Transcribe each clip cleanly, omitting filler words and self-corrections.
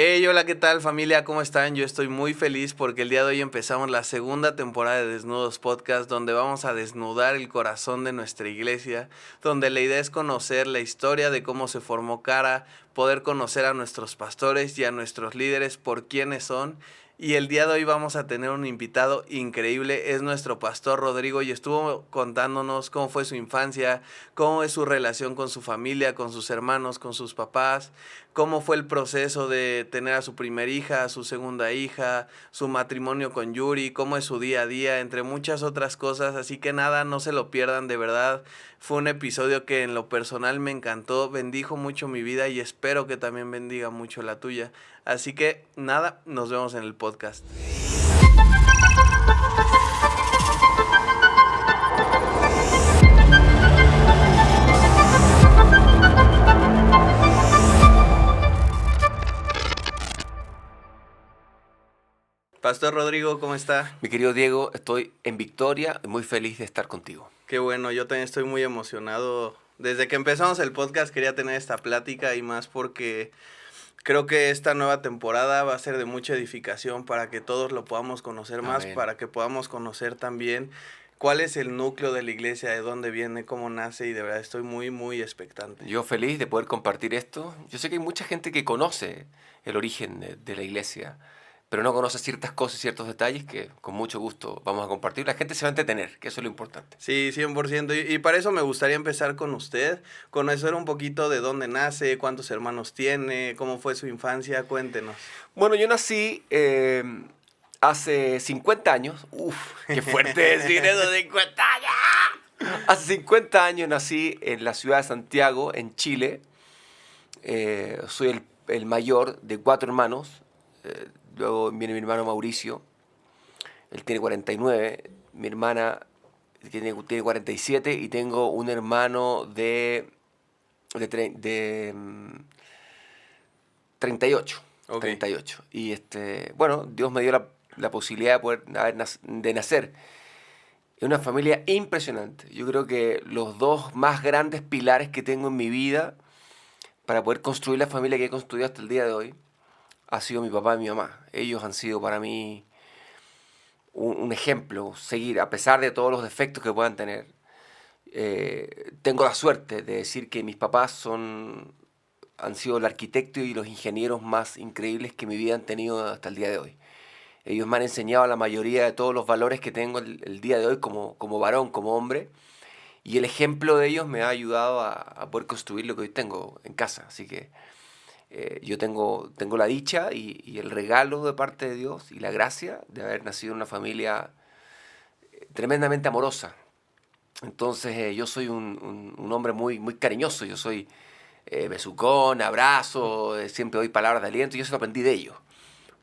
Hey, hola, ¿qué tal familia? ¿Cómo están? Yo estoy muy feliz porque el día de hoy empezamos la segunda temporada de Desnudos Podcast, donde vamos a desnudar el corazón de nuestra iglesia, donde la idea es conocer la historia de cómo se formó Cara, poder conocer a nuestros pastores y a nuestros líderes por quiénes son. Y el día de hoy vamos a tener un invitado increíble, es nuestro pastor Rodrigo y estuvo contándonos cómo fue su infancia, cómo es su relación con su familia, con sus hermanos, con sus papás, cómo fue el proceso de tener a su primer hija, a su segunda hija, su matrimonio con Yuri, cómo es su día a día, entre muchas otras cosas. Así que nada, no se lo pierdan, de verdad. Fue un episodio que en lo personal me encantó, bendijo mucho mi vida y espero que también bendiga mucho la tuya. Así que nada, nos vemos en el podcast. Pastor Rodrigo, ¿cómo está? Mi querido Diego, estoy en Victoria y muy feliz de estar contigo. Qué bueno, yo también estoy muy emocionado. Desde que empezamos el podcast quería tener esta plática y más porque creo que esta nueva temporada va a ser de mucha edificación para que todos lo podamos conocer más, Amén. para que podamos conocer también cuál es el núcleo de la iglesia, de dónde viene, cómo nace y de verdad estoy muy, muy expectante. Yo feliz de poder compartir esto. Yo sé que hay mucha gente que conoce el origen de la iglesia, pero no conoce ciertas cosas y ciertos detalles que con mucho gusto vamos a compartir. La gente se va a entretener, que eso es lo importante. Sí, 100%. Y para eso me gustaría empezar con usted, conocer un poquito de dónde nace, cuántos hermanos tiene, cómo fue su infancia, cuéntenos. Bueno, yo nací hace 50 años. Uf, qué fuerte decir eso, 50 años. Hace 50 años nací en la ciudad de Santiago, en Chile. Soy el mayor de 4 hermanos. Luego viene mi hermano Mauricio, él tiene 49, mi hermana tiene 47 y tengo un hermano de 38. Ok. 38. Y bueno, Dios me dio la posibilidad de poder de nacer en una familia impresionante. Yo creo que los dos más grandes pilares que tengo en mi vida para poder construir la familia que he construido hasta el día de hoy ha sido mi papá y mi mamá. Ellos han sido para mí un ejemplo, seguir, a pesar de todos los defectos que puedan tener. Tengo la suerte de decir que mis papás han sido el arquitecto y los ingenieros más increíbles que mi vida han tenido hasta el día de hoy. Ellos me han enseñado la mayoría de todos los valores que tengo el día de hoy como varón, como hombre. Y el ejemplo de ellos me ha ayudado a poder construir lo que hoy tengo en casa. Así que yo tengo la dicha y el regalo de parte de Dios y la gracia de haber nacido en una familia tremendamente amorosa. Entonces yo soy un hombre muy, muy cariñoso. Yo soy besucón, abrazo, siempre doy palabras de aliento. Y yo se lo aprendí de ellos.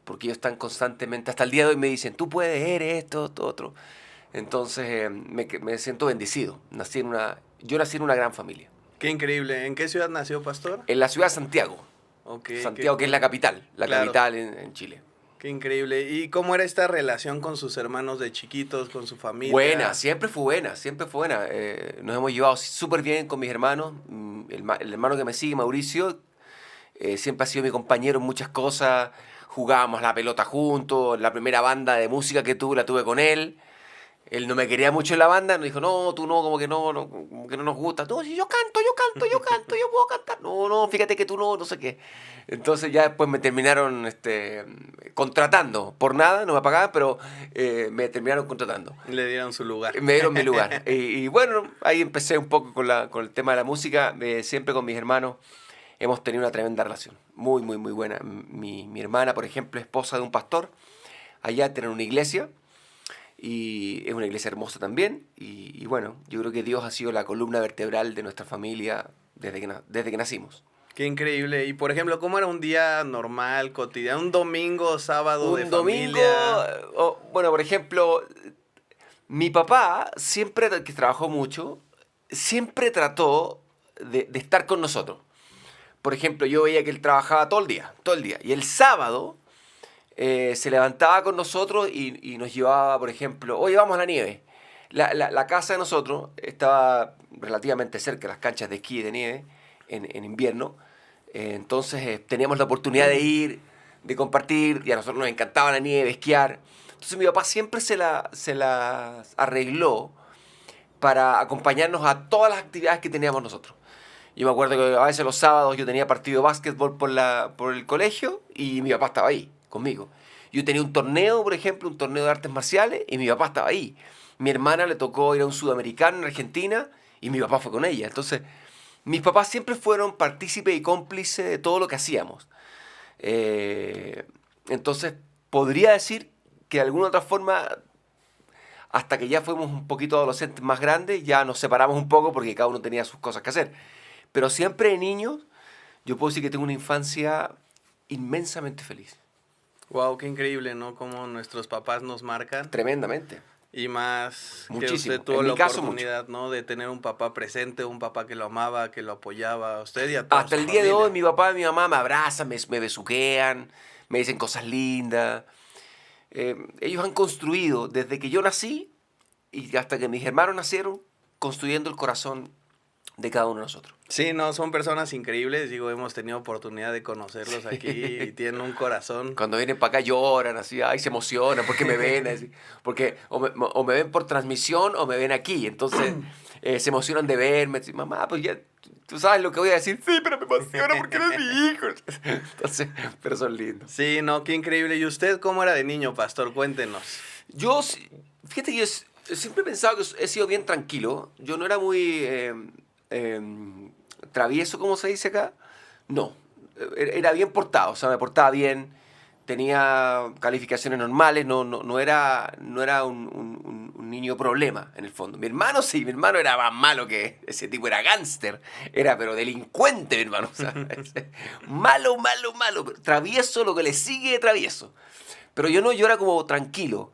Porque ellos están constantemente, hasta el día de hoy me dicen, tú puedes, eres esto, otro. Entonces me siento bendecido. Yo nací en una gran familia. Qué increíble. ¿En qué ciudad nació, pastor? En la ciudad de Santiago. Ok, Santiago, que es la capital Claro. capital en Chile. Qué increíble. ¿Y cómo era esta relación con sus hermanos de chiquitos, con su familia? Buena, siempre fue buena, siempre fue buena. Nos hemos llevado súper bien con mis hermanos. El hermano que me sigue, Mauricio, siempre ha sido mi compañero en muchas cosas. Jugábamos la pelota juntos. La primera banda de música que tuve, la tuve con él. Él no me quería mucho en la banda, nos dijo, no, tú no, como que no, como que no nos gusta. No, si yo canto, yo puedo cantar. No, fíjate que tú no sé qué. Entonces ya después me terminaron contratando. Por nada, no me pagaban, pero me terminaron contratando. Le dieron su lugar. Me dieron mi lugar. Y bueno, ahí empecé un poco con el tema de la música. Siempre con mis hermanos hemos tenido una tremenda relación. Muy, muy, muy buena. Mi hermana, por ejemplo, esposa de un pastor. Allá tienen una iglesia. Y es una iglesia hermosa también. Y bueno, yo creo que Dios ha sido la columna vertebral de nuestra familia desde que nacimos. Qué increíble. Y por ejemplo, ¿cómo era un día normal, cotidiano? Un domingo, sábado de Un domingo, familia. bueno, por ejemplo, mi papá, siempre que trabajó mucho, siempre trató de estar con nosotros. Por ejemplo, yo veía que él trabajaba todo el día. Y el sábado se levantaba con nosotros y nos llevaba, por ejemplo, oye, vamos a la nieve. La casa de nosotros estaba relativamente cerca de las canchas de esquí y de nieve en invierno. Entonces teníamos la oportunidad de ir, de compartir, y a nosotros nos encantaba la nieve, esquiar. Entonces mi papá siempre se las arregló para acompañarnos a todas las actividades que teníamos nosotros. Yo me acuerdo que a veces los sábados yo tenía partido de básquetbol por el colegio y mi papá estaba ahí conmigo. Yo tenía un torneo, por ejemplo, un torneo de artes marciales y mi papá estaba ahí. Mi hermana le tocó ir a un sudamericano en Argentina y mi papá fue con ella. Entonces, mis papás siempre fueron partícipes y cómplices de todo lo que hacíamos. Entonces, podría decir que de alguna otra forma, hasta que ya fuimos un poquito adolescentes más grandes, ya nos separamos un poco porque cada uno tenía sus cosas que hacer. Pero siempre de niños, yo puedo decir que tengo una infancia inmensamente feliz. Wow, qué increíble, ¿no? Cómo nuestros papás nos marcan. Tremendamente. Y más que Muchísimo. usted tuvo En la mi caso, oportunidad, ¿no? De tener un papá presente, un papá que lo amaba, que lo apoyaba a usted y a toda hasta su el día de familia. hoy, mi papá y mi mamá me abrazan, me besuquean, me dicen cosas lindas. Ellos han construido, desde que yo nací y hasta que mis hermanos nacieron, construyendo el corazón de cada uno de nosotros. Sí, no, son personas increíbles. Digo, hemos tenido oportunidad de conocerlos aquí y tienen un corazón. Cuando vienen para acá lloran, así, ay, se emocionan porque me ven, así, porque o me ven por transmisión o me ven aquí. Entonces se emocionan de verme. Así, mamá, pues ya, tú sabes lo que voy a decir. Sí, pero me emociona porque eres mi hijo. Entonces, pero son lindos. Sí, no, qué increíble. ¿Y usted cómo era de niño, pastor? Cuéntenos. Yo, fíjate que siempre he pensado que he sido bien tranquilo. Yo no era muy travieso, como se dice acá. No, era bien portado, o sea, me portaba bien, tenía calificaciones normales, no era un niño problema, en el fondo. Mi hermano sí, mi hermano era más malo que ese tipo, era gángster, era pero delincuente, mi hermano. O sea, malo, malo, malo, travieso, lo que le sigue de travieso. Pero yo no, yo era como tranquilo.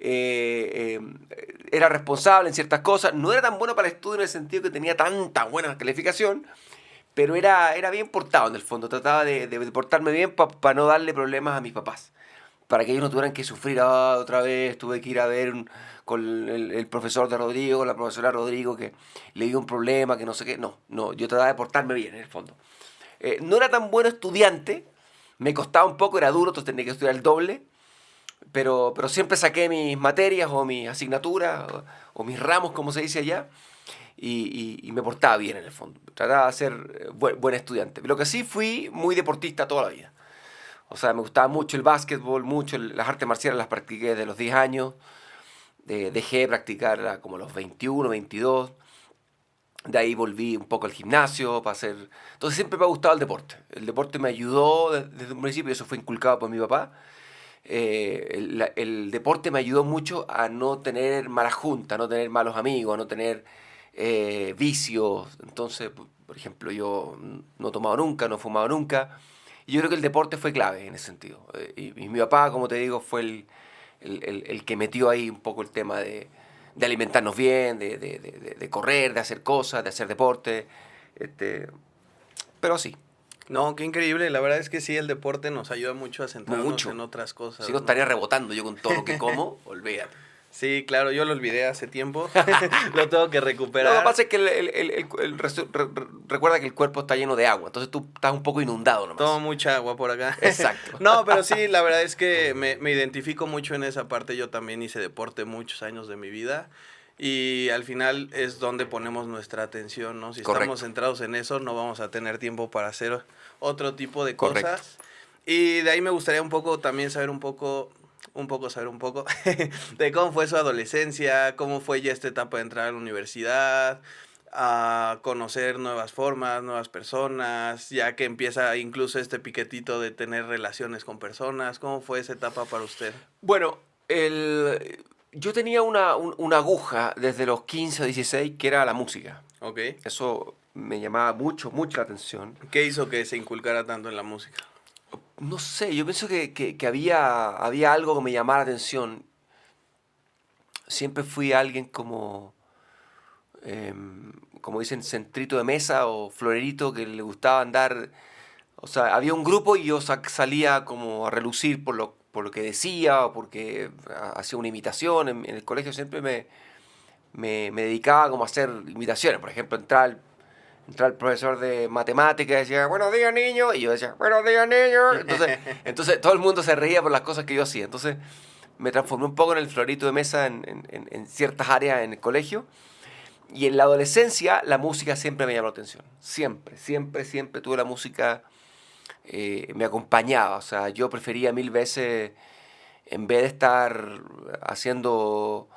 Era responsable en ciertas cosas. No era tan bueno para el estudio en el sentido que tenía tanta buena calificación, pero era bien portado en el fondo. Trataba de portarme bien para no darle problemas a mis papás. Para que ellos no tuvieran que sufrir otra vez. Tuve que ir a ver con el profesor de Rodrigo, con la profesora Rodrigo, que le dio un problema, que no sé qué. No, yo trataba de portarme bien en el fondo. No era tan bueno estudiante, me costaba un poco, era duro, entonces tenía que estudiar el doble. Pero siempre saqué mis materias o mis asignaturas o mis ramos, como se dice allá, y me portaba bien en el fondo. Trataba de ser buen estudiante. Lo que sí, fui muy deportista toda la vida. O sea, me gustaba mucho el básquetbol, mucho las artes marciales las practiqué desde los 10 años. Dejé de practicarla como a los 21, 22. De ahí volví un poco al gimnasio para hacer... Entonces siempre me ha gustado el deporte. El deporte me ayudó desde un principio, y eso fue inculcado por mi papá. El deporte me ayudó mucho a no tener mala junta, a no tener malos amigos, a no tener vicios. Entonces, por ejemplo, yo no he tomado nunca, no he fumado nunca. Y yo creo que el deporte fue clave en ese sentido. Y mi papá, como te digo, fue el que metió ahí un poco el tema de alimentarnos bien, de correr, de hacer cosas, de hacer deporte. Pero sí, No, qué increíble. La verdad es que sí, el deporte nos ayuda mucho a centrarnos mucho. en otras cosas, Si no ¿no? estaría rebotando yo con todo lo que como, olvídate. Sí, claro, yo lo olvidé hace tiempo. Lo tengo que Lo recuperar. que pasa es que recuerda que el cuerpo está lleno de agua, entonces tú estás un poco inundado nomás. Tomo mucha agua por acá. Exacto. No, pero sí, la verdad es que me identifico mucho en esa parte. Yo también hice deporte muchos años de mi vida. Y al final es donde ponemos nuestra atención, ¿no? Si Correcto. estamos centrados en eso, no vamos a tener tiempo para hacer otro tipo de Correcto. cosas. Y de ahí me gustaría un poco también saber un poco de cómo fue su adolescencia, cómo fue ya esta etapa de entrar a la universidad, a conocer nuevas formas, nuevas personas, ya que empieza incluso este piquetito de tener relaciones con personas. ¿Cómo fue esa etapa para usted? Bueno, yo tenía una aguja desde los 15 o 16 que era la música. ¿Ok? Eso me llamaba mucho la atención. ¿Qué hizo que se inculcara tanto en la música? No sé, yo pienso que había algo que me llamaba la atención. Siempre fui alguien como dicen, centrito de mesa o florerito que le gustaba andar. O sea, había un grupo y yo salía como a relucir por lo que decía o porque hacía una imitación. En el colegio siempre me dedicaba como a hacer imitaciones. Por ejemplo, entrar Entraba el profesor de matemáticas y decía, buenos días, niños. Y yo decía, buenos días, niños. Entonces todo el mundo se reía por las cosas que yo hacía. Entonces me transformé un poco en el florito de mesa en ciertas áreas en el colegio. Y en la adolescencia la música siempre me llamó la atención. Siempre, siempre, siempre tuve la música, me acompañaba. O sea, yo prefería mil veces, en vez de estar haciendo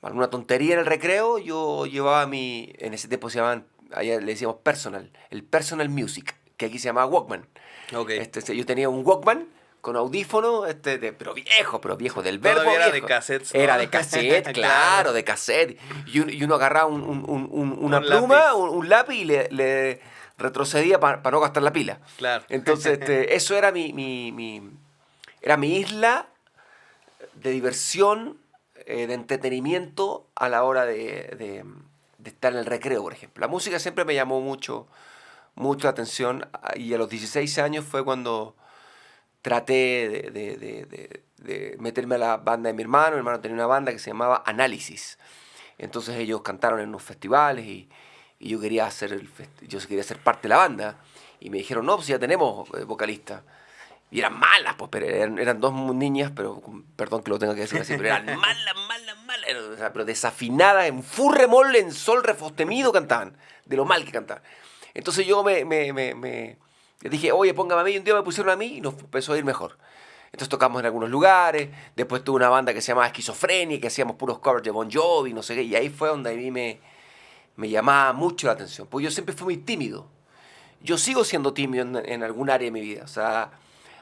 alguna tontería en el recreo, yo llevaba en ese tiempo se llamaban, allá le decíamos personal, el personal music, que aquí se llamaba Walkman. Ok. Yo tenía un Walkman con audífono, pero viejo del verbo Todavía era de viejo. cassettes, ¿no? Era de cassette, claro, Claro. de cassette. Y uno agarraba una Un pluma, lápiz. un lápiz y le retrocedía para no gastar la pila. Claro. Entonces, eso era era mi isla de diversión, de entretenimiento a la hora de estar en el recreo, por ejemplo. La música siempre me llamó mucho, mucho la atención y a los 16 años fue cuando traté de meterme a la banda de mi hermano. Mi hermano tenía una banda que se llamaba Análisis. Entonces ellos cantaron en unos festivales y yo quería yo quería ser parte de la banda. Y me dijeron, no, pues ya tenemos vocalistas. Y eran malas, pues, pero eran dos niñas, pero perdón que lo tenga que decir así, pero eran malas, malas, malas. O sea, pero desafinadas, en fu remol, en sol refostemido cantaban, de lo mal que cantaban. Entonces yo le dije, oye, póngame a mí, y un día me pusieron a mí y nos empezó a ir mejor. Entonces tocamos en algunos lugares, después tuve una banda que se llamaba Esquizofrenia, que hacíamos puros covers de Bon Jovi, no sé qué, y ahí fue donde a mí me llamaba mucho la atención, porque yo siempre fui muy tímido. Yo sigo siendo tímido en algún área de mi vida. O sea,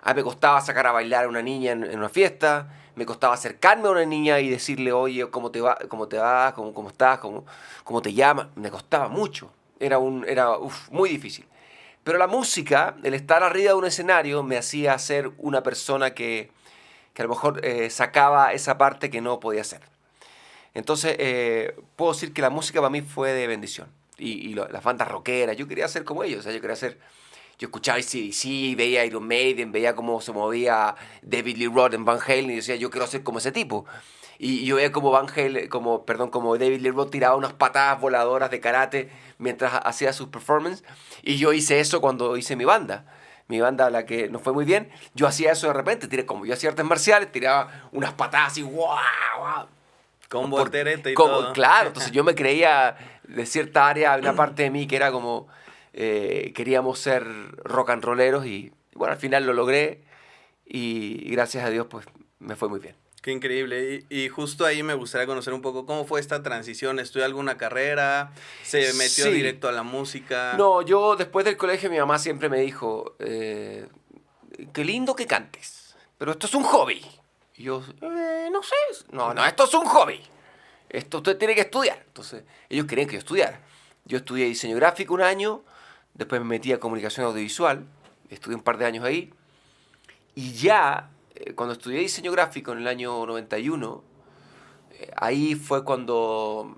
a mí me costaba sacar a bailar a una niña en una fiesta, me costaba acercarme a una niña y decirle, oye, cómo te va, cómo estás, cómo te llamas. Me costaba mucho. Muy difícil. Pero la música, el estar arriba de un escenario, me hacía ser una persona que a lo mejor sacaba esa parte que no podía hacer. Entonces, puedo decir que la música para mí fue de bendición. Las bandas rockeras, yo quería ser como ellos. O sea, yo escuchaba AC/DC, veía Iron Maiden, veía cómo se movía David Lee Roth en Van Halen y decía, yo quiero ser como ese tipo. Y yo veía como como David Lee Roth tiraba unas patadas voladoras de karate mientras hacía sus performances. Y yo hice eso cuando hice mi banda. Mi banda, a la que nos fue muy bien, yo hacía eso de repente, como yo hacía artes marciales, tiraba unas patadas así, ¡guau! ¡Guau! Con voltereta y todo. Claro, entonces yo me creía de cierta área, una parte de mí que era como queríamos ser rock and rolleros y bueno, al final lo logré y gracias a Dios pues me fue muy bien. Qué increíble. Y justo ahí me gustaría conocer un poco cómo fue esta transición. ¿Estudió alguna carrera? ¿Se metió Sí, directo a la música? no, yo después del colegio mi mamá siempre me dijo, qué lindo que cantes, pero esto es un hobby. Y yo, no sé, no, esto es un hobby. Esto usted tiene que estudiar. Entonces, ellos querían que yo estudiara. Yo estudié diseño gráfico un año, después me metí a comunicación audiovisual, estudié un par de años ahí, y ya, cuando estudié diseño gráfico en el año 91, ahí fue cuando,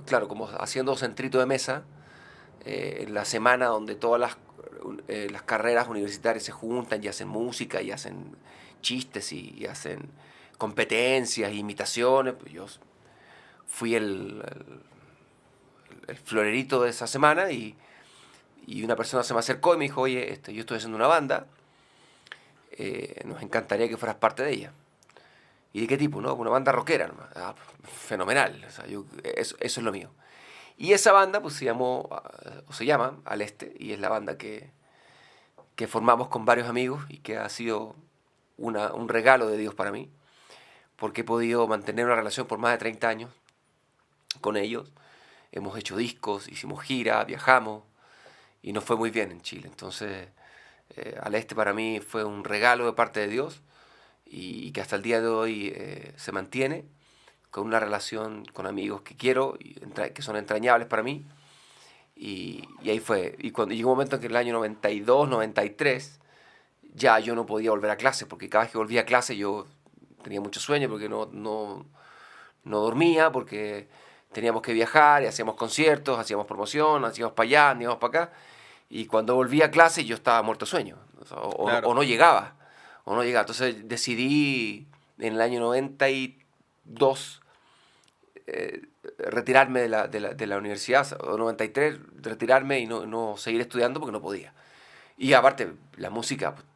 claro, como haciendo centrito de mesa, en la semana donde todas las carreras universitarias se juntan y hacen música y hacen chistes y hacen competencias, imitaciones, pues yo fui el florerito de esa semana y una persona se me acercó y me dijo, oye, yo estoy haciendo una banda, nos encantaría que fueras parte de ella. ¿Y de qué tipo? ¿No? Una banda rockera nomás. Ah, fenomenal. O sea, eso es lo mío. Y esa banda pues se llama Al Este, y es la banda que formamos con varios amigos y que ha sido un regalo de Dios para mí, porque he podido mantener una relación por más de 30 años con ellos. Hemos hecho discos, hicimos gira, viajamos y nos fue muy bien en Chile. Entonces, Al Este para mí fue un regalo de parte de Dios y que hasta el día de hoy se mantiene con una relación con amigos que quiero, que son entrañables para mí. Y ahí fue. Y cuando llegó un momento en que en el año 92, 93, ya yo no podía volver a clase, porque cada vez que volvía a clase yo tenía mucho sueño, porque no dormía, porque teníamos que viajar y hacíamos conciertos, hacíamos promoción, hacíamos para allá, íbamos para acá. Y cuando volví a clase yo estaba muerto de sueño, Claro. o no llegaba, o no llegaba. Entonces decidí en el año 92 retirarme de la universidad, o 93, retirarme y no seguir estudiando porque no podía. Y aparte, la música pues,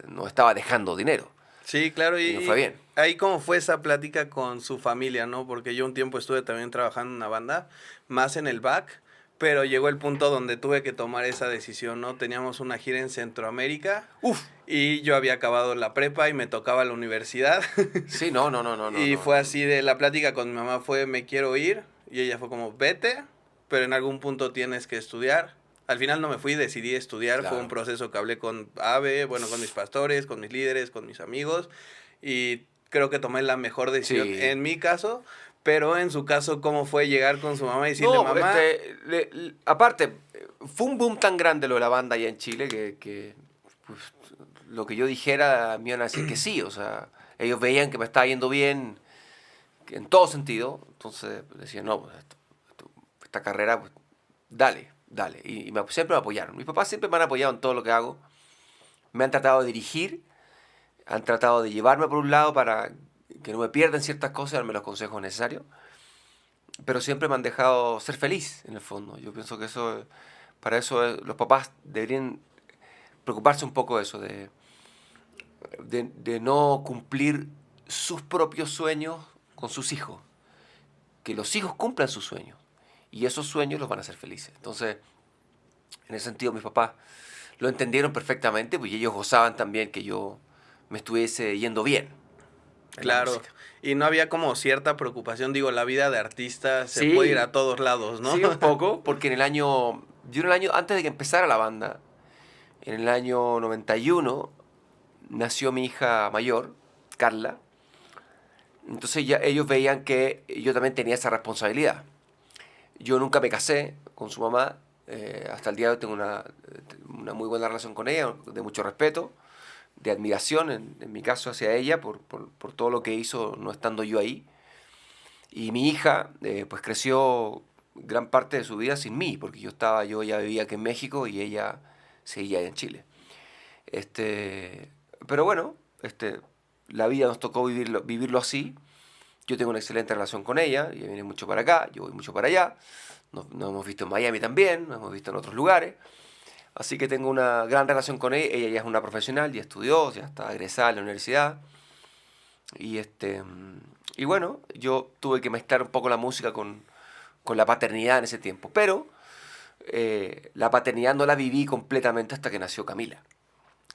nos estaba dejando dinero Sí, claro, y no fue y bien. ahí cómo fue esa plática con su familia, ¿no? Porque yo un tiempo estuve también trabajando en una banda, más en el back, pero llegó el punto donde tuve que tomar esa decisión, ¿no? Teníamos una gira en Centroamérica Uf, y yo había acabado la prepa y me tocaba la universidad. sí, no, no, no, no, no, Y no, fue no. así de la plática con mi mamá fue me quiero ir y ella fue como vete, pero en algún punto tienes que estudiar. Al final no me fui, decidí estudiar, fue un Claro. proceso que hablé con AVE, bueno, con mis pastores, con mis líderes, con mis amigos y creo que tomé la mejor decisión Sí. en mi caso, pero en su caso cómo fue llegar con su mamá y decirle, No, mamá, aparte, fue un boom tan grande lo de la banda allá en Chile pues, lo que yo dijera me iban a decir que sí, o sea, ellos veían que me estaba yendo bien que en todo sentido, entonces decían, no, pues, esta carrera, pues, dale, dale, y siempre me apoyaron. Mis papás siempre me han apoyado en todo lo que hago, me han tratado de dirigir, han tratado de llevarme por un lado para que no me pierdan ciertas cosas, darme los consejos necesarios, pero siempre me han dejado ser feliz, en el fondo. Yo pienso que para eso los papás deberían preocuparse un poco de eso, de no cumplir sus propios sueños con sus hijos. Que los hijos cumplan sus sueños. Y esos sueños los van a hacer felices. Entonces, en ese sentido, mis papás lo entendieron perfectamente, pues y ellos gozaban también que yo me estuviese yendo bien en la claro, música. y no había como cierta preocupación, digo, la vida de artista se puede ir a Sí, todos lados, ¿no? sí, un poco, porque yo en el año, antes de que empezara la banda, en el año 91, nació mi hija mayor, Carla. Entonces ya ellos veían que yo también tenía esa responsabilidad. Yo nunca me casé con su mamá, hasta el día de hoy tengo una muy buena relación con ella, de mucho respeto, de admiración, en mi caso, hacia ella, por todo lo que hizo no estando yo ahí. Y mi hija, pues creció gran parte de su vida sin mí, porque yo ya vivía aquí en México y ella seguía allá en Chile. Este, pero bueno, la vida nos tocó vivirlo así. Yo tengo una excelente relación con ella, ella viene mucho para acá, yo voy mucho para allá. Nos hemos visto en Miami también, nos hemos visto en otros lugares. Así que tengo una gran relación con ella. Ella ya es una profesional, ya estudió, ya está egresada en la universidad. Y, y bueno, yo tuve que mezclar un poco la música con la paternidad en ese tiempo. Pero la paternidad no la viví completamente hasta que nació Camila.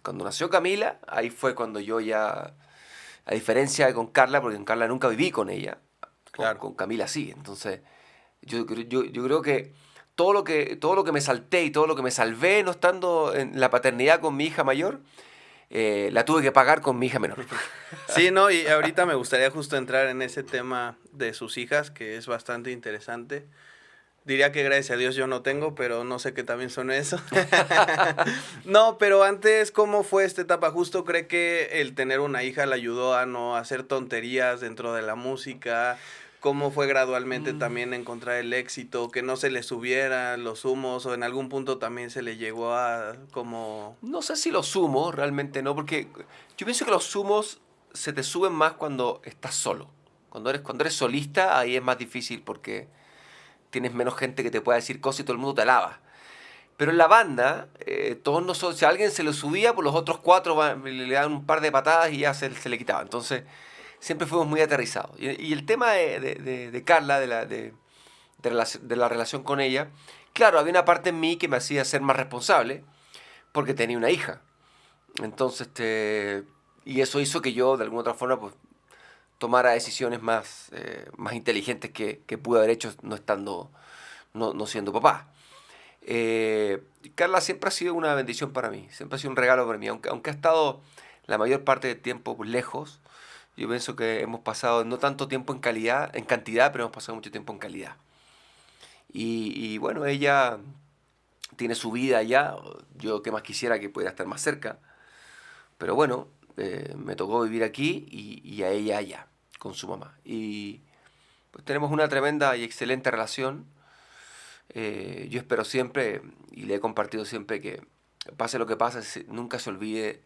Cuando nació Camila, ahí fue cuando yo ya, a diferencia de con Carla, porque con Carla nunca viví con ella, Claro. con Camila sí. Entonces, yo creo que todo lo que me salté y todo lo que me salvé no estando en la paternidad con mi hija mayor, la tuve que pagar con mi hija menor. Sí, no, y ahorita me gustaría justo entrar en ese tema de sus hijas, que es bastante interesante. Diría que gracias a Dios yo no tengo, pero no sé qué también son eso. No, pero antes, ¿cómo fue esta etapa? Justo cree que el tener una hija le ayudó a no hacer tonterías dentro de la música. ¿Cómo fue gradualmente Mm, también encontrar el éxito? Que no se le subieran los humos o en algún punto también se le llegó a como... No sé si lo sumo, realmente no, porque yo pienso que los humos se te suben más cuando estás solo. Cuando eres solista, ahí es más difícil porque tienes menos gente que te pueda decir cosas y todo el mundo te alaba. Pero en la banda, todos nosotros, si a alguien se le subía, pues los otros cuatro le daban un par de patadas y ya se le quitaba. Entonces, siempre fuimos muy aterrizados. Y el tema de Carla, de la relación con ella, claro, había una parte en mí que me hacía ser más responsable porque tenía una hija. Entonces, y eso hizo que yo, de alguna otra forma, pues, tomara decisiones más inteligentes que pude haber hecho no siendo papá. Carla siempre ha sido una bendición para mí, siempre ha sido un regalo para mí, aunque ha estado la mayor parte del tiempo pues, lejos. Yo pienso que hemos pasado no tanto tiempo en cantidad, pero hemos pasado mucho tiempo en calidad. Y bueno, ella tiene su vida allá, yo que más quisiera que pudiera estar más cerca, pero bueno, me tocó vivir aquí y a ella allá, con su mamá. Y pues tenemos una tremenda y excelente relación. Yo espero siempre, y le he compartido siempre, que pase lo que pase, nunca se olvide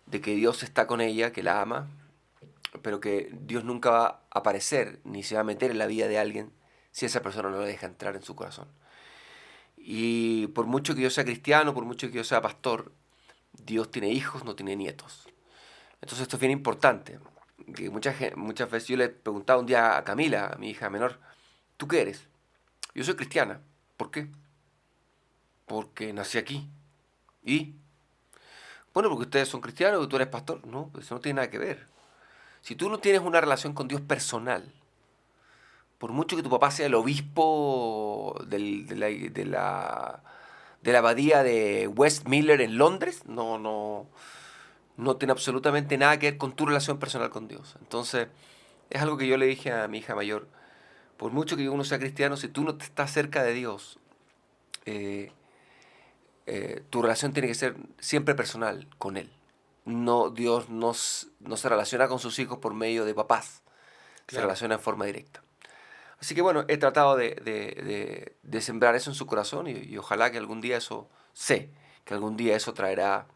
de que Dios está con ella, que la ama, pero que Dios nunca va a aparecer ni se va a meter en la vida de alguien si esa persona no le deja entrar en su corazón. Y por mucho que yo sea cristiano, por mucho que yo sea pastor, Dios tiene hijos, no tiene nietos. Entonces esto es bien importante. Que muchas veces yo le preguntaba un día a Camila, a mi hija menor, ¿tú qué eres? Yo soy cristiana. ¿Por qué? Porque nací aquí. ¿Y? Bueno, porque ustedes son cristianos y tú eres pastor. No, pues eso no tiene nada que ver. Si tú no tienes una relación con Dios personal, por mucho que tu papá sea el obispo de la abadía de Westminster en Londres, no tiene absolutamente nada que ver con tu relación personal con Dios. Entonces, es algo que yo le dije a mi hija mayor. Por mucho que uno sea cristiano, si tú no estás cerca de Dios, eh, tu relación tiene que ser siempre personal con Él. No, Dios no se relaciona con sus hijos por medio de papás, se Claro. relaciona en forma directa. Así que bueno, he tratado de sembrar eso en su corazón y ojalá que algún día que algún día eso traerá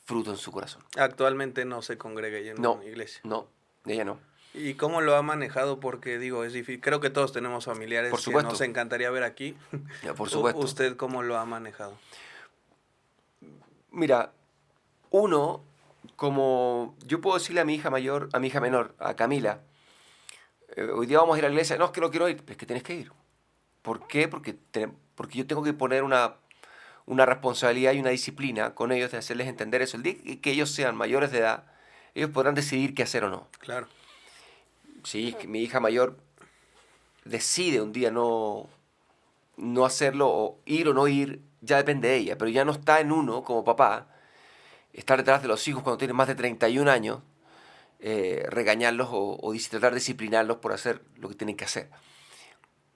fruto en su corazón. Actualmente no se congrega ya en No, una iglesia. no, ella no. ¿Y cómo lo ha manejado? Porque digo, es difícil. Creo que todos tenemos Por familiares que nos supuesto, encantaría ver aquí. por supuesto. ¿Usted cómo lo ha manejado? Mira, uno, como yo puedo decirle a mi hija mayor, a mi hija menor, a Camila, hoy día vamos a ir a la iglesia, no, es que no quiero ir, es que tienes que ir. ¿Por qué? Porque yo tengo que poner una responsabilidad y una disciplina con ellos de hacerles entender eso. El día que ellos sean mayores de edad, ellos podrán decidir qué hacer o no. Claro, Si mi hija mayor decide un día no hacerlo o no ir, ya depende de ella, pero ya no está en uno como papá estar detrás de los hijos cuando tienen más de 31 años, regañarlos o tratar de disciplinarlos por hacer lo que tienen que hacer.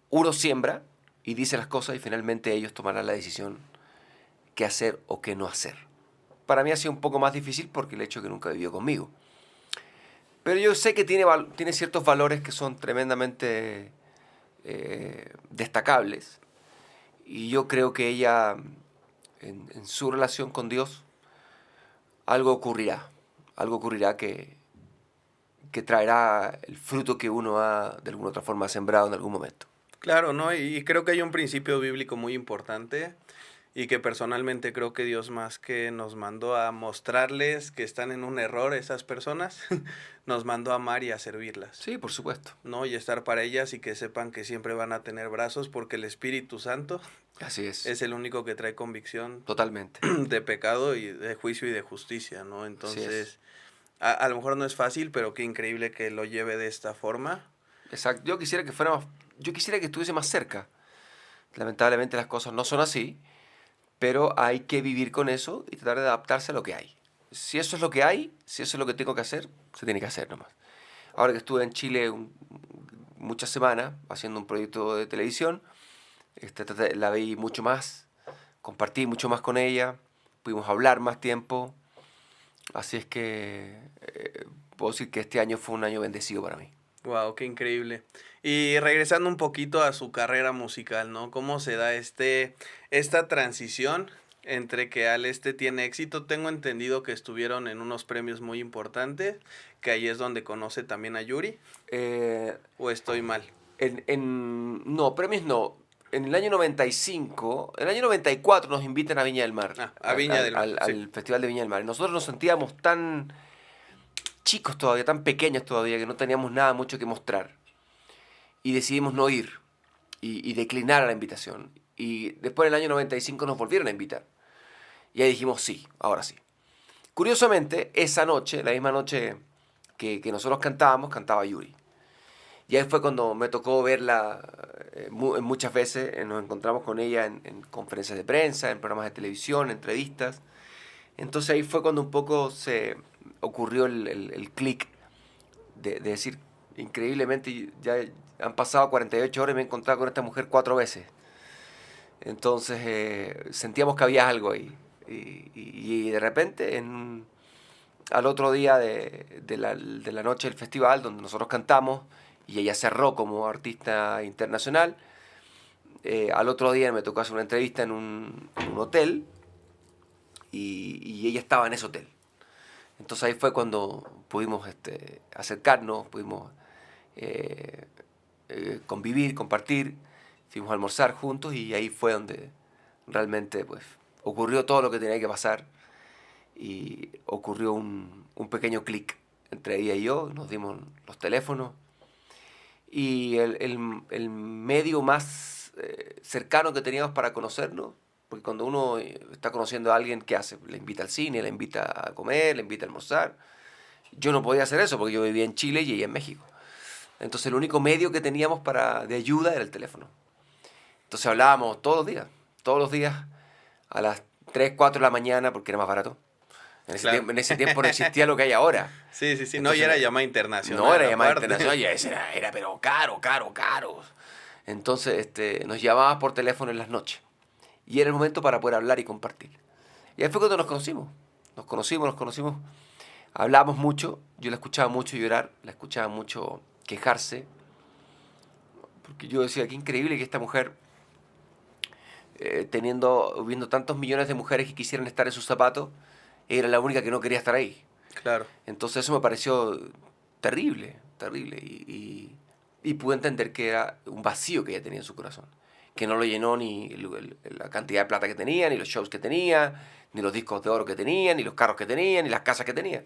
Uno siembra y dice las cosas y finalmente ellos tomarán la decisión qué hacer o qué no hacer. Para mí ha sido un poco más difícil porque el hecho de que nunca vivió conmigo. Pero yo sé que tiene ciertos valores que son tremendamente destacables. Y yo creo que ella, en su relación con Dios, algo ocurrirá. Algo ocurrirá que traerá el fruto que uno ha, de alguna otra forma, sembrado en algún momento. claro, ¿no? Y creo que hay un principio bíblico muy importante y que personalmente creo que Dios más que nos mandó a mostrarles que están en un error esas personas, nos mandó a amar y a servirlas, Sí, por supuesto. ¿no? Y estar para ellas y que sepan que siempre van a tener brazos porque el Espíritu Santo Así es. es el único que trae convicción Totalmente. de pecado y de juicio y de justicia, ¿no? Así es. Entonces, a lo mejor no es fácil, pero qué increíble que lo lleve de esta forma. Exacto. Yo quisiera que estuviese más cerca. Lamentablemente las cosas no son así, pero hay que vivir con eso y tratar de adaptarse a lo que hay. Si eso es lo que hay, si eso es lo que tengo que hacer, se tiene que hacer nomás. Ahora que estuve en Chile muchas semanas haciendo un proyecto de televisión, la vi mucho más, compartí mucho más con ella, pudimos hablar más tiempo, así es que puedo decir que este año fue un año bendecido para mí. Wow, qué increíble. Y regresando un poquito a su carrera musical, ¿no? ¿Cómo se da esta transición entre que Al tiene éxito? Tengo entendido que estuvieron en unos premios muy importantes, que ahí es donde conoce también a Yuri, Eh, ¿o estoy mal? no, premios no. En el año 95, en el año 94 nos invitan a Viña del Mar, Ah, a Viña del Mar, sí. al Festival de Viña del Mar. Y nosotros nos sentíamos tan chicos todavía, tan pequeños todavía, que no teníamos nada mucho que mostrar. Y decidimos no ir y declinar a la invitación. Y después en el año 95 nos volvieron a invitar. Y ahí dijimos sí, ahora sí. Curiosamente, esa noche, la misma noche que nosotros cantábamos, cantaba Yuri. Y ahí fue cuando me tocó verla muchas veces, nos encontramos con ella en conferencias de prensa, en programas de televisión, entrevistas. Entonces ahí fue cuando un poco se ocurrió el clic de decir, increíblemente, ya han pasado 48 horas y me he encontrado con esta mujer 4 veces. Entonces sentíamos que había algo ahí. Y de repente, al otro día de la noche del festival, donde nosotros cantamos, y ella cerró como artista internacional, al otro día me tocó hacer una entrevista en un hotel, y ella estaba en ese hotel. Entonces ahí fue cuando pudimos acercarnos, pudimos convivir, compartir, fuimos a almorzar juntos y ahí fue donde realmente pues ocurrió todo lo que tenía que pasar y ocurrió un pequeño clic entre ella y yo, nos dimos los teléfonos y el medio más cercano que teníamos para conocernos, porque cuando uno está conociendo a alguien, ¿qué hace? Le invita al cine, le invita a comer, le invita a almorzar. Yo no podía hacer eso porque yo vivía en Chile y ella en México. Entonces el único medio que teníamos de ayuda era el teléfono. Entonces hablábamos todos los días a las 3 4 de la mañana porque era más barato. Claro. En ese tiempo no existía lo que hay ahora. Sí. Entonces, No, y era llamada internacional. No era llamada aparte. internacional, ya era pero caro. Entonces nos llamabas por teléfono en las noches. Y era el momento para poder hablar y compartir. Y ahí fue cuando nos conocimos. Nos conocimos. Hablábamos mucho. Yo la escuchaba mucho llorar, la escuchaba mucho quejarse. Porque yo decía, qué increíble que esta mujer, viendo tantos millones de mujeres que quisieran estar en sus zapatos, era la única que no quería estar ahí. Claro. Entonces eso me pareció terrible. Y pude entender que era un vacío que ella tenía en su corazón. Que no lo llenó ni la cantidad de plata que tenía, ni los shows que tenía, ni los discos de oro que tenía, ni los carros que tenía, ni las casas que tenía.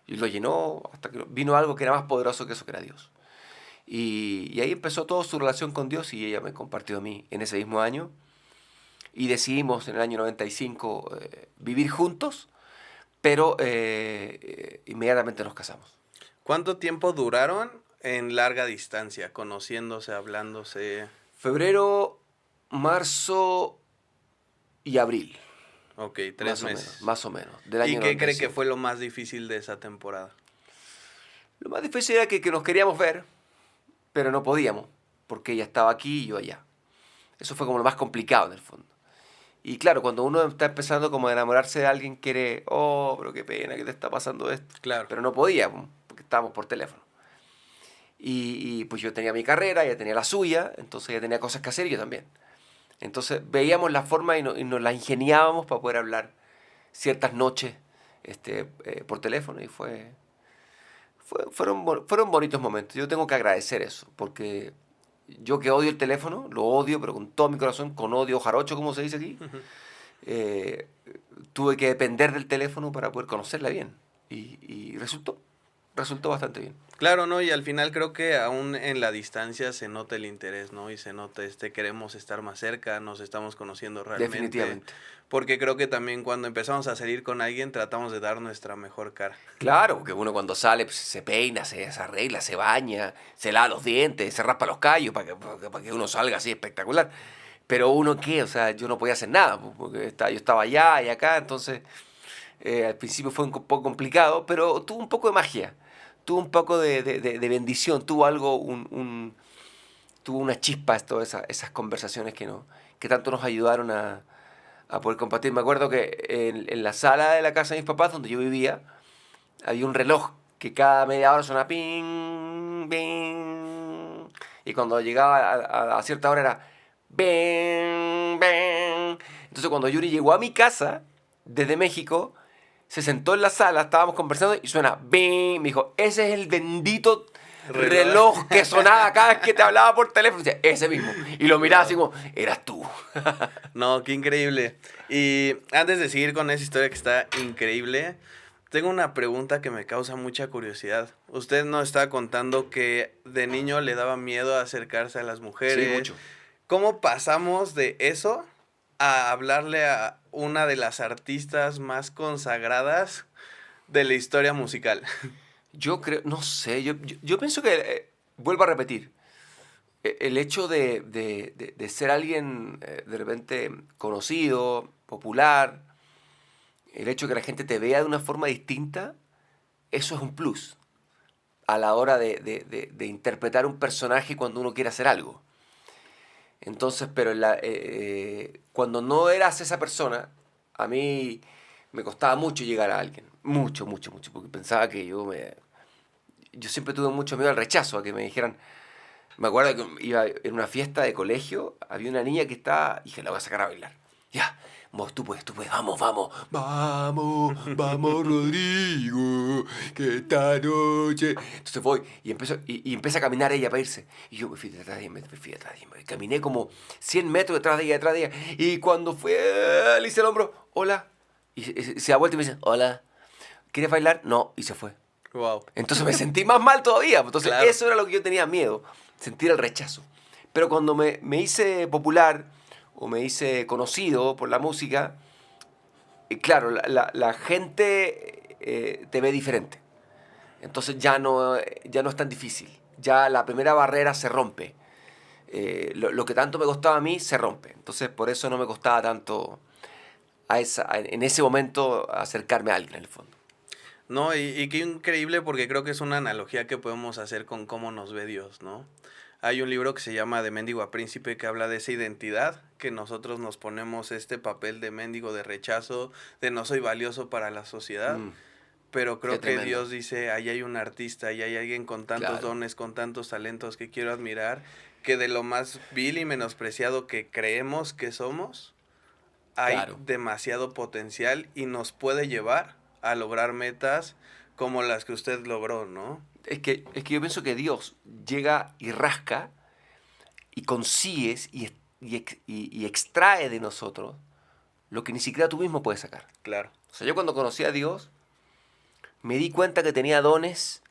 Y lo llenó hasta que vino algo que era más poderoso que eso, que era Dios. Y ahí empezó toda su relación con Dios y ella me compartió a mí en ese mismo año. Y decidimos en el año 95 vivir juntos, pero inmediatamente nos casamos. ¿Cuánto tiempo duraron en larga distancia, conociéndose, hablándose? Febrero, marzo y abril. Ok, 3 meses. Más o menos. Del año ¿Y qué cree 95. que fue lo más difícil de esa temporada? Lo más difícil era que nos queríamos ver, pero no podíamos, porque ella estaba aquí y yo allá. Eso fue como lo más complicado en el fondo. Y claro, cuando uno está empezando como a enamorarse de alguien, quiere, oh, pero qué pena que te está pasando esto. Claro. Pero no podíamos, porque estábamos por teléfono. Y pues yo tenía mi carrera, ella tenía la suya, entonces ella tenía cosas que hacer y yo también. Entonces veíamos la forma y nos la ingeniábamos para poder hablar ciertas noches por teléfono y fueron bonitos momentos. Yo tengo que agradecer eso, porque yo que odio el teléfono, lo odio, pero con todo mi corazón, con odio jarocho, como se dice aquí, tuve que depender del teléfono para poder conocerla bien. Y resultó bastante bien. Claro, ¿no? Y al final creo que aún en la distancia se nota el interés, ¿no? Y se nota queremos estar más cerca, nos estamos conociendo realmente. Definitivamente. Porque creo que también cuando empezamos a salir con alguien tratamos de dar nuestra mejor cara. Claro, que uno cuando sale pues, se peina, se arregla, se baña, se lava los dientes, se raspa los callos para que uno salga así espectacular. Pero uno, ¿qué? O sea, yo no podía hacer nada, porque yo estaba allá y acá, entonces al principio fue un poco complicado, pero tuvo un poco de magia. Tuvo un poco de bendición, tuvo algo, tuvo una chispa todas esas conversaciones que tanto nos ayudaron a poder compartir. Me acuerdo que en la sala de la casa de mis papás, donde yo vivía, había un reloj que cada media hora sonaba ping, ping, y cuando llegaba a cierta hora era bing, bing. Entonces cuando Yuri llegó a mi casa desde México, se sentó en la sala, estábamos conversando y suena bing. Me dijo, ese es el bendito reloj que sonaba cada vez que te hablaba por teléfono. Y decía, ese mismo. Y lo miraba así como, eras tú. No, qué increíble. Y antes de seguir con esa historia que está increíble, tengo una pregunta que me causa mucha curiosidad. Usted nos estaba contando que de niño le daba miedo acercarse a las mujeres. Sí, mucho. ¿Cómo pasamos de eso a hablarle a una de las artistas más consagradas de la historia musical? Yo creo, no sé, yo pienso que, vuelvo a repetir, el hecho de ser alguien de repente conocido, popular, el hecho de que la gente te vea de una forma distinta, eso es un plus a la hora de interpretar un personaje cuando uno quiere hacer algo. Entonces, pero cuando no eras esa persona, a mí me costaba mucho llegar a alguien. Mucho, porque pensaba que yo siempre tuve mucho miedo al rechazo, a que me dijeran. Me acuerdo que iba en una fiesta de colegio, había una niña que estaba, y dije, la voy a sacar a bailar. Ya, tú puedes, vamos, vamos, vamos, vamos, Rodrigo, que esta noche... Entonces voy y empieza a caminar ella para irse. Y yo me fui detrás de ella, me fui detrás de ella. Caminé como 100 metros detrás de ella. Y cuando fue, le hice el hombro, hola. Y se da vuelta y me dice, hola, ¿quieres bailar? No, y se fue. Wow. Entonces me sentí más mal todavía. Entonces Claro. eso era lo que yo tenía miedo, sentir el rechazo. Pero cuando me hice popular o me hice conocido por la música, claro, la gente te ve diferente. Entonces ya no es tan difícil. Ya la primera barrera se rompe. Lo que tanto me costaba a mí se rompe. Entonces por eso no me costaba tanto en ese momento acercarme a alguien en el fondo. No, y qué increíble porque creo que es una analogía que podemos hacer con cómo nos ve Dios, ¿no? Hay un libro que se llama De Mendigo a Príncipe que habla de esa identidad, que nosotros nos ponemos este papel de mendigo, de rechazo, de no soy valioso para la sociedad, Mm, pero qué creo que tremendo. Dios dice, ahí hay un artista, ahí hay alguien con tantos Claro, dones, con tantos talentos que quiero admirar, que de lo más vil y menospreciado que creemos que somos, hay claro. demasiado potencial y nos puede llevar a lograr metas como las que usted logró, ¿no? Es que yo pienso que Dios llega y rasca y consigues y extrae de nosotros lo que ni siquiera tú mismo puedes sacar. Claro. O sea, yo cuando conocí a Dios me di cuenta que tenía dones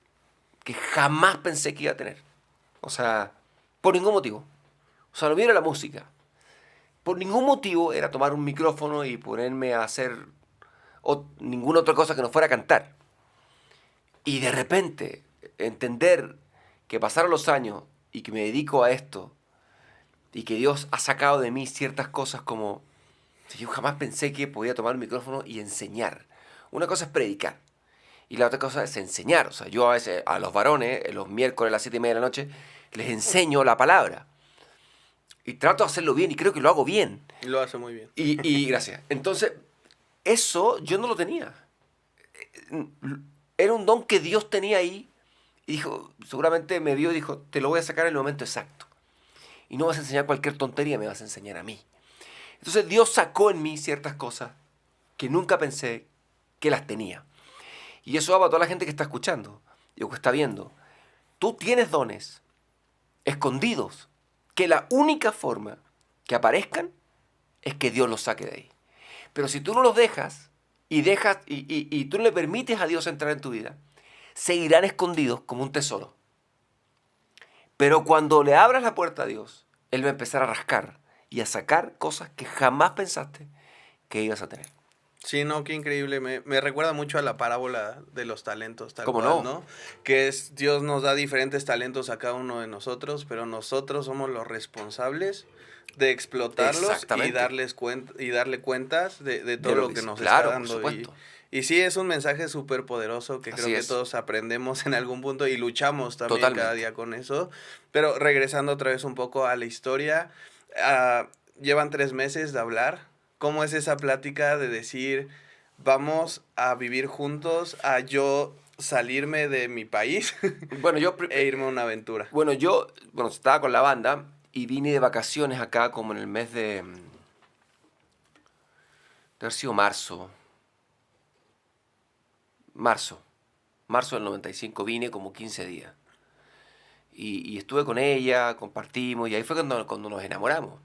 que jamás pensé que iba a tener. O sea, por ningún motivo. O sea, lo mío era la música. Por ningún motivo era tomar un micrófono y ponerme a hacer ninguna otra cosa que no fuera a cantar. Y de repente entender que pasaron los años y que me dedico a esto y que Dios ha sacado de mí ciertas cosas como... Yo jamás pensé que podía tomar el micrófono y enseñar. Una cosa es predicar y la otra cosa es enseñar. O sea, yo a veces a los varones, los miércoles a las 7:30 de la noche, les enseño la palabra. Y trato de hacerlo bien y creo que lo hago bien. Lo hace muy bien. Y gracias. Entonces, eso yo no lo tenía. Era un don que Dios tenía ahí y dijo, seguramente me vio y dijo, te lo voy a sacar en el momento exacto. Y no vas a enseñar cualquier tontería, me vas a enseñar a mí. Entonces Dios sacó en mí ciertas cosas que nunca pensé que las tenía. Y eso va para toda la gente que está escuchando y que está viendo. Tú tienes dones escondidos que la única forma que aparezcan es que Dios los saque de ahí. Pero si tú no los dejas y tú no le permites a Dios entrar en tu vida, seguirán escondidos como un tesoro. Pero cuando le abras la puerta a Dios, Él va a empezar a rascar y a sacar cosas que jamás pensaste que ibas a tener. Sí, no, qué increíble. Me recuerda mucho a la parábola de los talentos, tal ¿Cómo cual, no? ¿no? Que es Dios nos da diferentes talentos a cada uno de nosotros, pero nosotros somos los responsables de explotarlos y Exactamente. y darle cuentas de De todo lo lo que que sí. nos está Claro, por dando. supuesto. Y sí, es un mensaje súper poderoso que creo Así que es. todos aprendemos en algún punto y luchamos también cada Totalmente. día con eso. Pero regresando otra vez un poco a la historia, ah, llevan 3 meses de hablar. ¿Cómo es esa plática de decir, vamos a vivir juntos, a yo salirme de mi país Bueno, e irme a una aventura? bueno, estaba con la banda y vine de vacaciones acá como en el mes de haber sido marzo, marzo del 95, vine como 15 días. Y estuve con ella, compartimos, y ahí fue cuando nos enamoramos.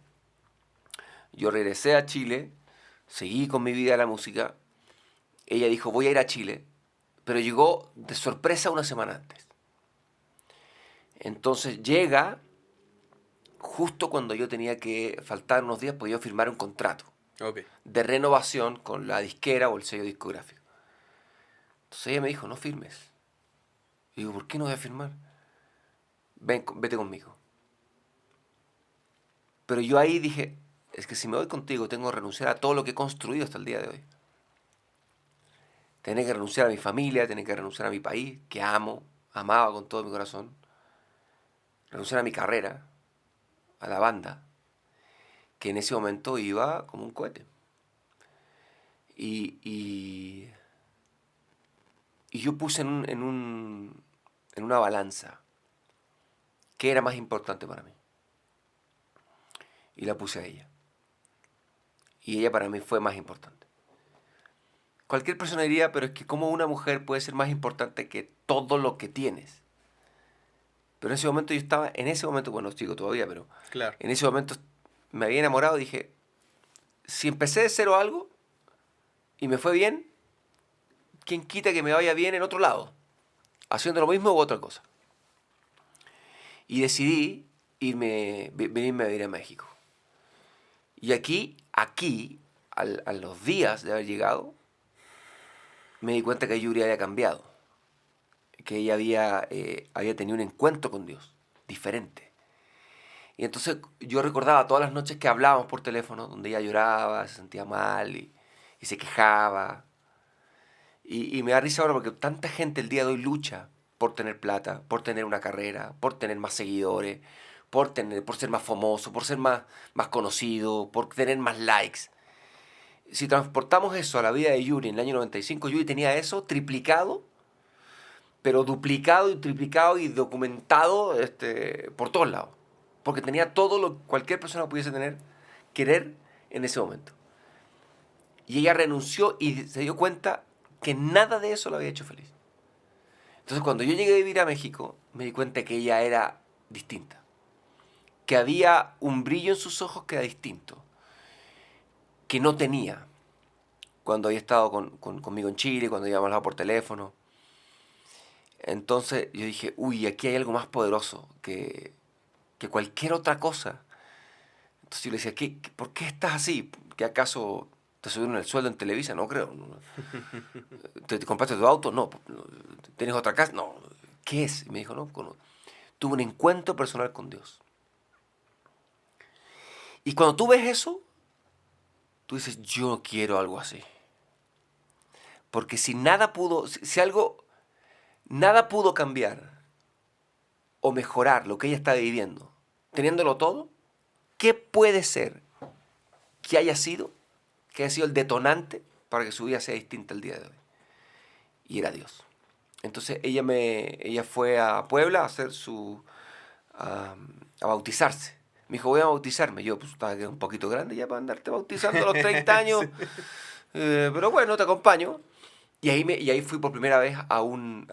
Yo regresé a Chile, seguí con mi vida de la música. Ella dijo, voy a ir a Chile, pero llegó de sorpresa una semana antes. Entonces llega justo cuando yo tenía que faltar unos días, podía firmar un contrato Ok. de renovación con la disquera o el sello discográfico. Entonces ella me dijo, no firmes. Y digo, ¿por qué no voy a firmar? Ven, vete conmigo. Pero yo ahí dije, es que si me voy contigo tengo que renunciar a todo lo que he construido hasta el día de hoy. Tengo que renunciar a mi familia, tengo que renunciar a mi país, que amo, amaba con todo mi corazón. Renunciar a mi carrera, a la banda, que en ese momento iba como un cohete. Y yo puse en una balanza qué era más importante para mí. Y la puse a ella. Y ella para mí fue más importante. Cualquier persona diría, pero es que ¿cómo una mujer puede ser más importante que todo lo que tienes? Pero en ese momento yo estaba, bueno, sigo todavía, pero Claro. en ese momento me había enamorado y dije, si empecé de cero algo y me fue bien, ¿quién quita que me vaya bien en otro lado? Haciendo lo mismo u otra cosa. Y decidí venirme a vivir a México. Y aquí, a los días de haber llegado, me di cuenta que Yuri había cambiado. Que ella había tenido un encuentro con Dios, diferente. Y entonces yo recordaba todas las noches que hablábamos por teléfono, donde ella lloraba, se sentía mal y se quejaba. Y me da risa ahora porque tanta gente el día de hoy lucha por tener plata, por tener una carrera, por tener más seguidores, por ser más famoso, por ser más conocido, por tener más likes. Si transportamos eso a la vida de Yuri en el año 95, Yuri tenía eso triplicado, pero duplicado y triplicado y documentado por todos lados. Porque tenía todo lo que cualquier persona pudiese querer en ese momento. Y ella renunció y se dio cuenta que nada de eso la había hecho feliz. Entonces cuando yo llegué a vivir a México, me di cuenta que ella era distinta. Que había un brillo en sus ojos que era distinto. Que no tenía cuando había estado conmigo en Chile, cuando habíamos hablado por teléfono. Entonces yo dije, uy, aquí hay algo más poderoso que cualquier otra cosa. Entonces yo le decía, ¿por qué estás así? ¿Que acaso te subieron el sueldo en Televisa? No creo. ¿Te compraste tu auto? No. ¿Tienes otra casa? No. ¿Qué es? Y me dijo, no, tuve un encuentro personal con Dios. Y cuando tú ves eso, tú dices, yo quiero algo así. Porque nada pudo cambiar o mejorar lo que ella está viviendo, teniéndolo todo, ¿qué puede ser que haya sido el detonante para que su vida sea distinta el día de hoy? Y era Dios. Entonces ella fue a Puebla a hacer a bautizarse. Me dijo, voy a bautizarme. Yo pues estaba un poquito grande ya para andarte bautizando a los 30 años. Pero bueno, te acompaño. Y ahí fui por primera vez a un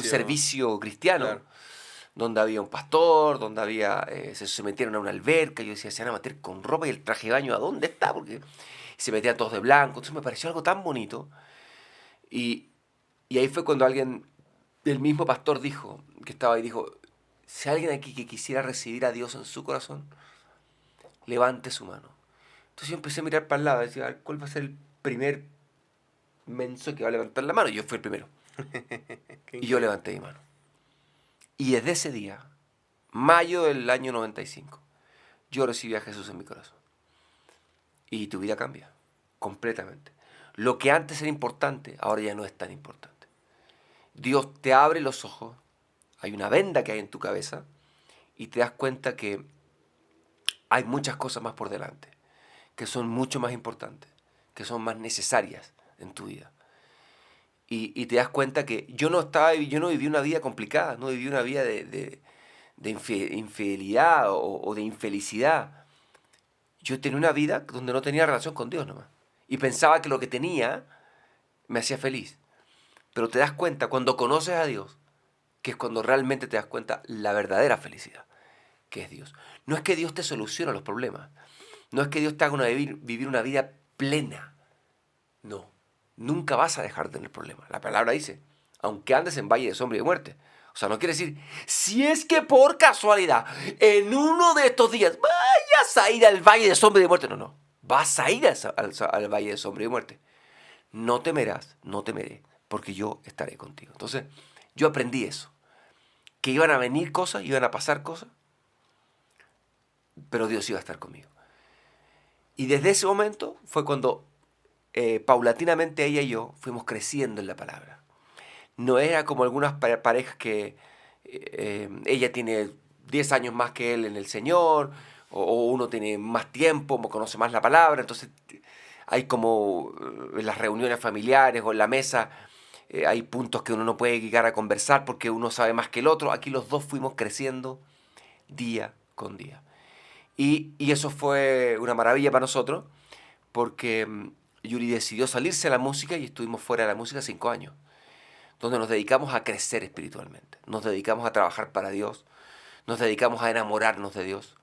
servicio cristiano, Claro. donde había un pastor, donde se metieron a una alberca. Yo decía, se van a meter con ropa y el traje de baño, ¿a dónde está? Porque se metían todos de blanco. Entonces me pareció algo tan bonito. Y ahí fue cuando el mismo pastor que estaba ahí, dijo, si alguien aquí que quisiera recibir a Dios en su corazón, levante su mano. Entonces yo empecé a mirar para el lado, decía, a ver, ¿cuál va a ser el primer menso que va a levantar la mano? Y yo fui el primero. Y yo levanté mi mano. Y desde ese día, mayo del año 95, yo recibí a Jesús en mi corazón. Y tu vida cambia, completamente. Lo que antes era importante, ahora ya no es tan importante. Dios te abre los ojos, hay una venda que hay en tu cabeza y te das cuenta que hay muchas cosas más por delante, que son mucho más importantes, que son más necesarias en tu vida. Y te das cuenta que yo no viví una vida complicada, no viví una vida de infidelidad o de infelicidad. Yo tenía una vida donde no tenía relación con Dios nomás. Y pensaba que lo que tenía me hacía feliz. Pero te das cuenta cuando conoces a Dios, que es cuando realmente te das cuenta la verdadera felicidad, que es Dios. No es que Dios te solucione los problemas. No es que Dios te haga vivir una vida plena. No. Nunca vas a dejar de tener problemas. La palabra dice, aunque andes en valle de sombra y de muerte. O sea, no quiere decir, si es que por casualidad, en uno de estos días, vayas a ir al valle de sombra y de muerte. No, no. Vas a ir al valle de sombra y de muerte. No temerás, no temeré, porque yo estaré contigo. Entonces, yo aprendí eso. Que iban a venir cosas, iban a pasar cosas, pero Dios iba a estar conmigo. Y desde ese momento fue cuando paulatinamente ella y yo fuimos creciendo en la palabra. No era como algunas parejas que ella tiene 10 años más que él en el Señor, o uno tiene más tiempo, conoce más la palabra, entonces hay como en las reuniones familiares o en la mesa, hay puntos que uno no puede llegar a conversar porque uno sabe más que el otro. Aquí los dos fuimos creciendo día con día. Y eso fue una maravilla para nosotros, porque Yuri decidió salirse de la música y estuvimos fuera de la música 5 años, donde nos dedicamos a crecer espiritualmente, nos dedicamos a trabajar para Dios, nos dedicamos a enamorarnos de Dios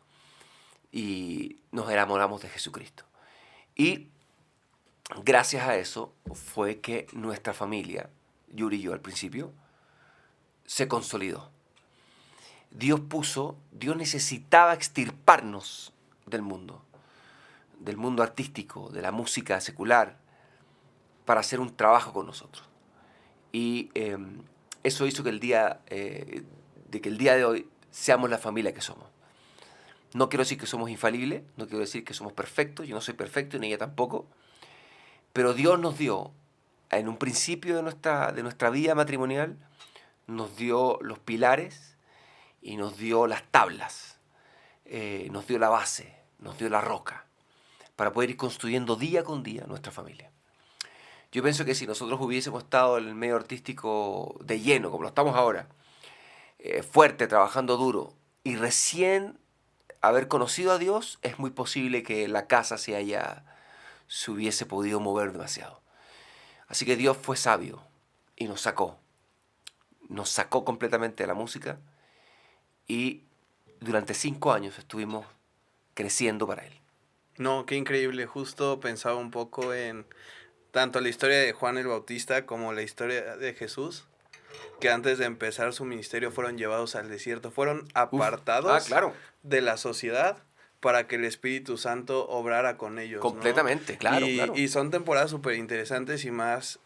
y nos enamoramos de Jesucristo. Y gracias a eso fue que nuestra familia, Yuri y yo al principio, se consolidó. Dios necesitaba extirparnos del mundo artístico, de la música secular, para hacer un trabajo con nosotros. Y eso hizo que el día de hoy seamos la familia que somos. No quiero decir que somos infalibles, no quiero decir que somos perfectos, yo no soy perfecto ni ella tampoco, pero Dios nos dio, en un principio de nuestra vida matrimonial, nos dio los pilares y nos dio las tablas, nos dio la base, nos dio la roca, para poder ir construyendo día con día nuestra familia. Yo pienso que si nosotros hubiésemos estado en el medio artístico de lleno, como lo estamos ahora, fuerte, trabajando duro, y recién haber conocido a Dios, es muy posible que la casa se hubiese podido mover demasiado. Así que Dios fue sabio y nos sacó completamente de la música, y durante 5 años estuvimos creciendo para Él. No, qué increíble. Justo pensaba un poco en tanto la historia de Juan el Bautista como la historia de Jesús, que antes de empezar su ministerio fueron llevados al desierto, fueron apartados Claro. de la sociedad para que el Espíritu Santo obrara con ellos, ¿no? Completamente, claro, claro. Y son temporadas súper interesantes y más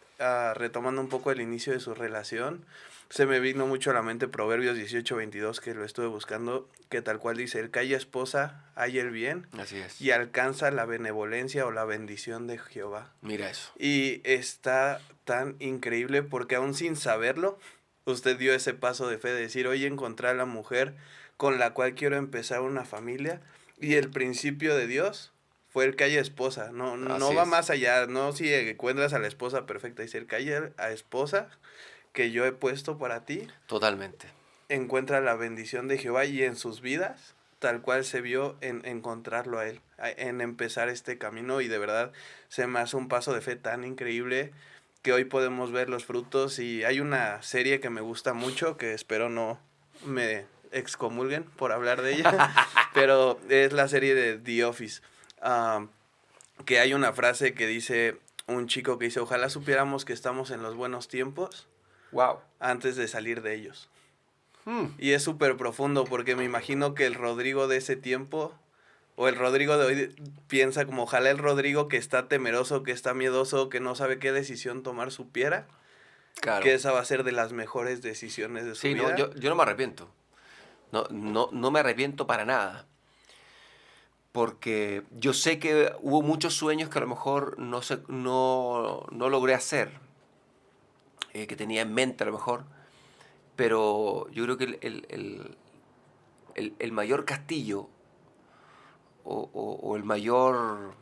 retomando un poco el inicio de su relación. Se me vino mucho a la mente Proverbios 18:22, que lo estuve buscando, que tal cual dice: el que haya esposa, haya el bien. Así es. Y alcanza la benevolencia o la bendición de Jehová. Mira eso. Y está tan increíble porque aún sin saberlo, usted dio ese paso de fe de decir: hoy encontré a la mujer con la cual quiero empezar una familia. Y el principio de Dios fue el que haya esposa. No va más allá, no si encuentras a la esposa perfecta, dice: el que haya a esposa que yo he puesto para ti. Totalmente. Encuentra la bendición de Jehová, y en sus vidas, tal cual se vio en encontrarlo a Él, en empezar este camino. Y de verdad se me hace un paso de fe tan increíble que hoy podemos ver los frutos. Y hay una serie que me gusta mucho, que espero no me excomulguen por hablar de ella, pero es la serie de The Office, que hay una frase que dice un chico que dice: ojalá supiéramos que estamos en los buenos tiempos. Wow. Antes de salir de ellos. Y es súper profundo, porque me imagino que el Rodrigo de ese tiempo, o el Rodrigo de hoy, piensa como: ojalá el Rodrigo que está temeroso, que está miedoso, que no sabe qué decisión tomar, supiera Claro. que esa va a ser de las mejores decisiones de su vida. Sí, yo no me arrepiento. No me arrepiento para nada. Porque yo sé que hubo muchos sueños que a lo mejor no logré hacer, que tenía en mente a lo mejor, pero yo creo que el mayor castillo o el mayor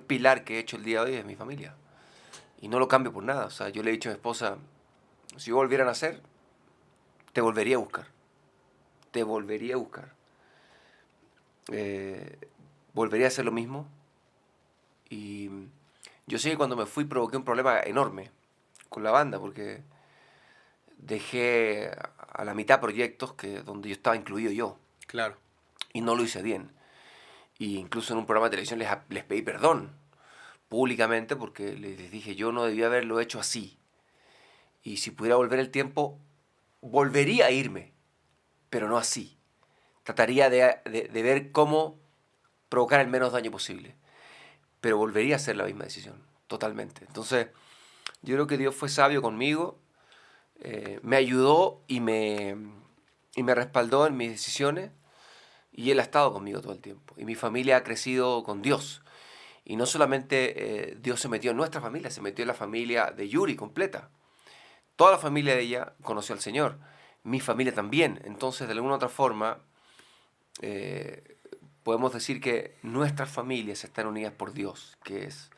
pilar que he hecho el día de hoy es mi familia. Y no lo cambio por nada. O sea, yo le he dicho a mi esposa: si yo volviera a nacer, te volvería a buscar. Te volvería a buscar. Volvería a hacer lo mismo. Y yo sé que cuando me fui provoqué un problema enorme con la banda, porque dejé a la mitad proyectos donde yo estaba incluido yo. Claro. Y no lo hice bien. Y incluso en un programa de televisión les pedí perdón públicamente, porque les dije: yo no debía haberlo hecho así. Y si pudiera volver el tiempo, volvería a irme, pero no así. Trataría de ver cómo provocar el menos daño posible. Pero volvería a hacer la misma decisión, totalmente. Entonces, yo creo que Dios fue sabio conmigo, me ayudó y me respaldó en mis decisiones, y Él ha estado conmigo todo el tiempo. Y mi familia ha crecido con Dios. Y no solamente Dios se metió en nuestra familia, se metió en la familia de Yuri completa. Toda la familia de ella conoció al Señor. Mi familia también. Entonces, de alguna u otra forma, podemos decir que nuestras familias están unidas por Dios, que es,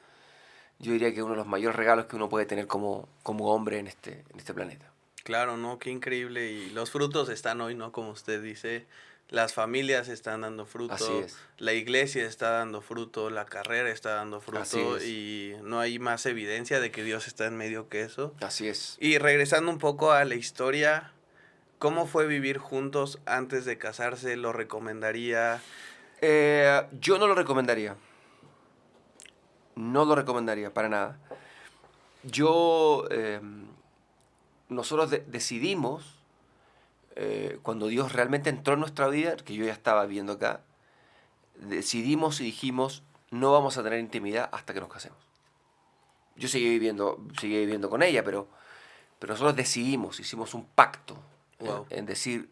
yo diría que uno de los mayores regalos que uno puede tener como hombre en este planeta. Claro, ¿no? Qué increíble. Y los frutos están hoy, ¿no? Como usted dice, las familias están dando Así fruto, es, la iglesia está dando fruto, la carrera está dando así fruto es, y no hay más evidencia de que Dios está en medio que eso. así es. Y regresando un poco a la historia, ¿cómo fue vivir juntos antes de casarse? ¿Lo recomendaría? Yo no lo recomendaría, no lo recomendaría para nada. Yo, nosotros decidimos, cuando Dios realmente entró en nuestra vida, que yo ya estaba viviendo acá, decidimos y dijimos, no vamos a tener intimidad hasta que nos casemos. Yo seguí viviendo con ella, pero nosotros decidimos, hicimos un pacto Wow. en decir,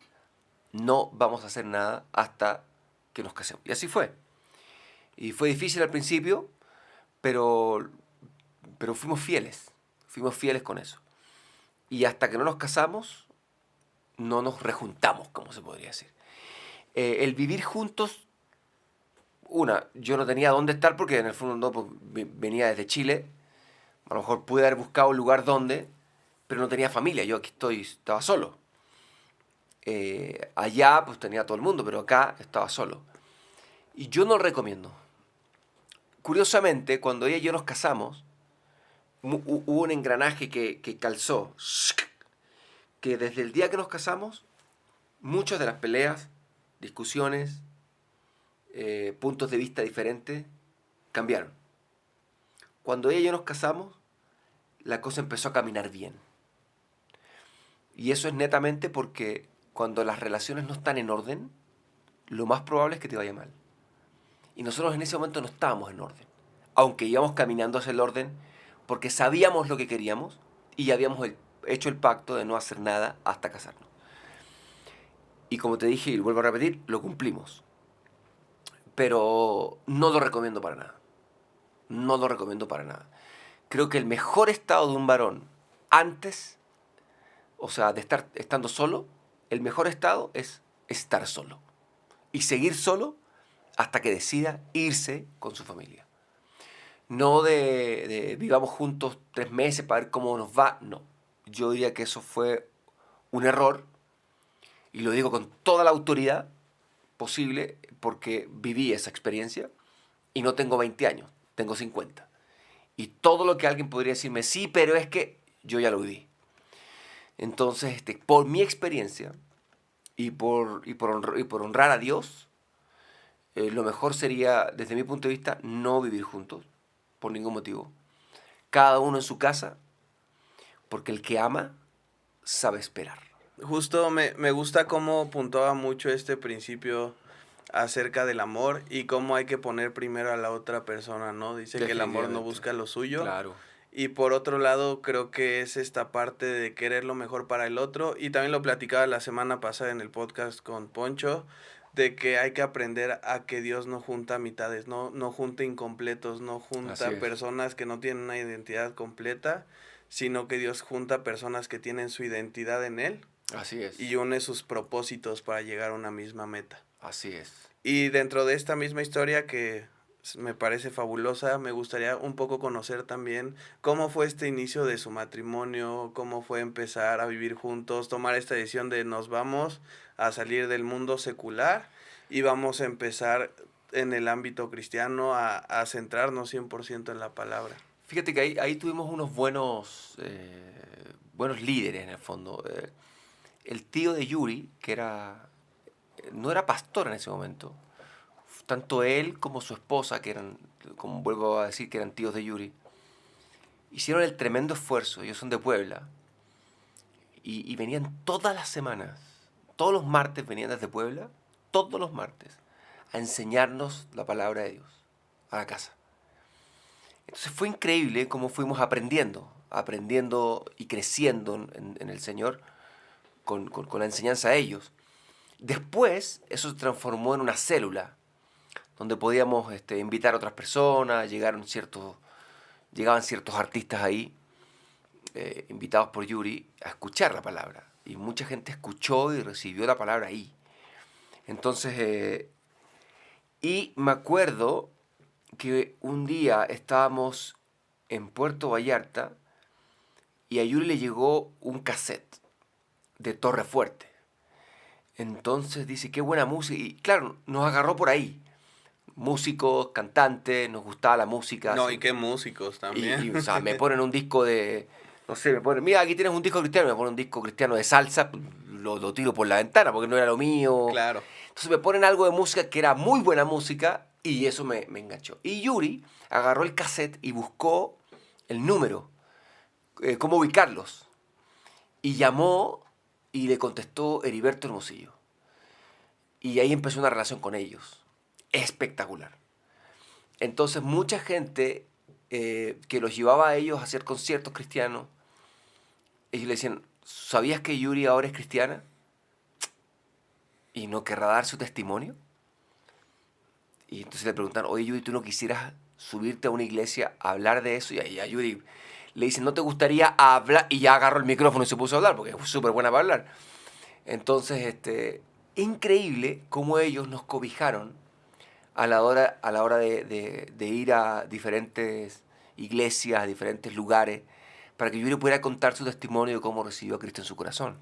no vamos a hacer nada hasta que nos casemos. Y así fue. Y fue difícil al principio, pero, pero fuimos fieles con eso. Y hasta que no nos casamos, no nos rejuntamos, como se podría decir. El vivir juntos, yo no tenía dónde estar porque en el fondo no, pues, venía desde Chile. A lo mejor pude haber buscado un lugar donde, pero no tenía familia. Yo aquí estaba solo. Allá pues tenía todo el mundo, pero acá estaba solo. Y yo no lo recomiendo. Curiosamente, cuando ella y yo nos casamos, hubo un engranaje que calzó, que desde el día que nos casamos, muchas de las peleas, discusiones, puntos de vista diferentes, cambiaron. Cuando ella y yo nos casamos, la cosa empezó a caminar bien. Y eso es netamente porque cuando las relaciones no están en orden, lo más probable es que te vaya mal. Y nosotros en ese momento no estábamos en orden. Aunque íbamos caminando hacia el orden porque sabíamos lo que queríamos y ya habíamos hecho el pacto de no hacer nada hasta casarnos. Y como te dije y vuelvo a repetir, lo cumplimos. Pero no lo recomiendo para nada. No lo recomiendo para nada. Creo que el mejor estado de un varón antes, o sea, de estar estando solo, el mejor estado es estar solo. Y seguir solo hasta que decida irse con su familia. No de vivamos juntos 3 meses para ver cómo nos va. No. Yo diría que eso fue un error y lo digo con toda la autoridad posible porque viví esa experiencia y no tengo 20 años, tengo 50. Y todo lo que alguien podría decirme, sí, pero es que yo ya lo viví. Entonces, por mi experiencia y por honrar a Dios, lo mejor sería, desde mi punto de vista, no vivir juntos, por ningún motivo. Cada uno en su casa, porque el que ama sabe esperar. Justo me gusta cómo puntuaba mucho este principio acerca del amor y cómo hay que poner primero a la otra persona, ¿no? Dice que el amor no Definitivamente. busca lo suyo. Claro. Y por otro lado, creo que es esta parte de querer lo mejor para el otro. Y también lo platicaba la semana pasada en el podcast con Poncho, de que hay que aprender a que Dios no junta mitades, no junta incompletos, no Así junta es. personas que no tienen una identidad completa, sino que Dios junta personas que tienen su identidad en Él Así es. y une sus propósitos para llegar a una misma meta. Así es. Y dentro de esta misma historia que me parece fabulosa, me gustaría un poco conocer también cómo fue este inicio de su matrimonio, cómo fue empezar a vivir juntos, tomar esta decisión de nos vamos a salir del mundo secular y vamos a empezar en el ámbito cristiano a centrarnos 100% en la palabra. Fíjate que ahí tuvimos unos buenos líderes en el fondo. El tío de Yuri, que no era pastor en ese momento, tanto él como su esposa, que eran, como vuelvo a decir, que eran tíos de Yuri, hicieron el tremendo esfuerzo. Ellos son de Puebla y venían todas las semanas, todos los martes venían desde Puebla, todos los martes, a enseñarnos la palabra de Dios a la casa. Entonces fue increíble cómo fuimos aprendiendo y creciendo en el Señor con la enseñanza de ellos. Después eso se transformó en una célula donde podíamos invitar a otras personas, llegaban ciertos artistas ahí, invitados por Yuri, a escuchar la palabra. Y mucha gente escuchó y recibió la palabra ahí. Entonces, y me acuerdo que un día estábamos en Puerto Vallarta y a Yuri le llegó un cassette de Torre Fuerte. Entonces dice, qué buena música. Y claro, nos agarró por ahí. Músicos, cantantes, nos gustaba la música. No, Así. y qué músicos también. O sea, me ponen un disco de, no sé, me ponen, mira, aquí tienes un disco cristiano, me ponen un disco cristiano de salsa, lo tiro por la ventana porque no era lo mío. Claro. Entonces me ponen algo de música que era muy buena música y eso me enganchó. Y Yuri agarró el cassette y buscó el número, cómo ubicarlos. Y llamó y le contestó Heriberto Hermosillo. Y ahí empezó una relación con ellos. Espectacular. Entonces mucha gente que los llevaba a ellos a hacer conciertos cristianos, ellos le decían, ¿sabías que Yuri ahora es cristiana? ¿Y no querrá dar su testimonio? Y entonces le preguntan, oye Yuri, ¿tú no quisieras subirte a una iglesia a hablar de eso? Y ahí a Yuri le dicen, ¿no te gustaría hablar? Y ya agarró el micrófono y se puso a hablar, porque es súper buena para hablar. Entonces, increíble cómo ellos nos cobijaron a la hora de ir a diferentes iglesias, a diferentes lugares, para que Yuri pudiera contar su testimonio de cómo recibió a Cristo en su corazón.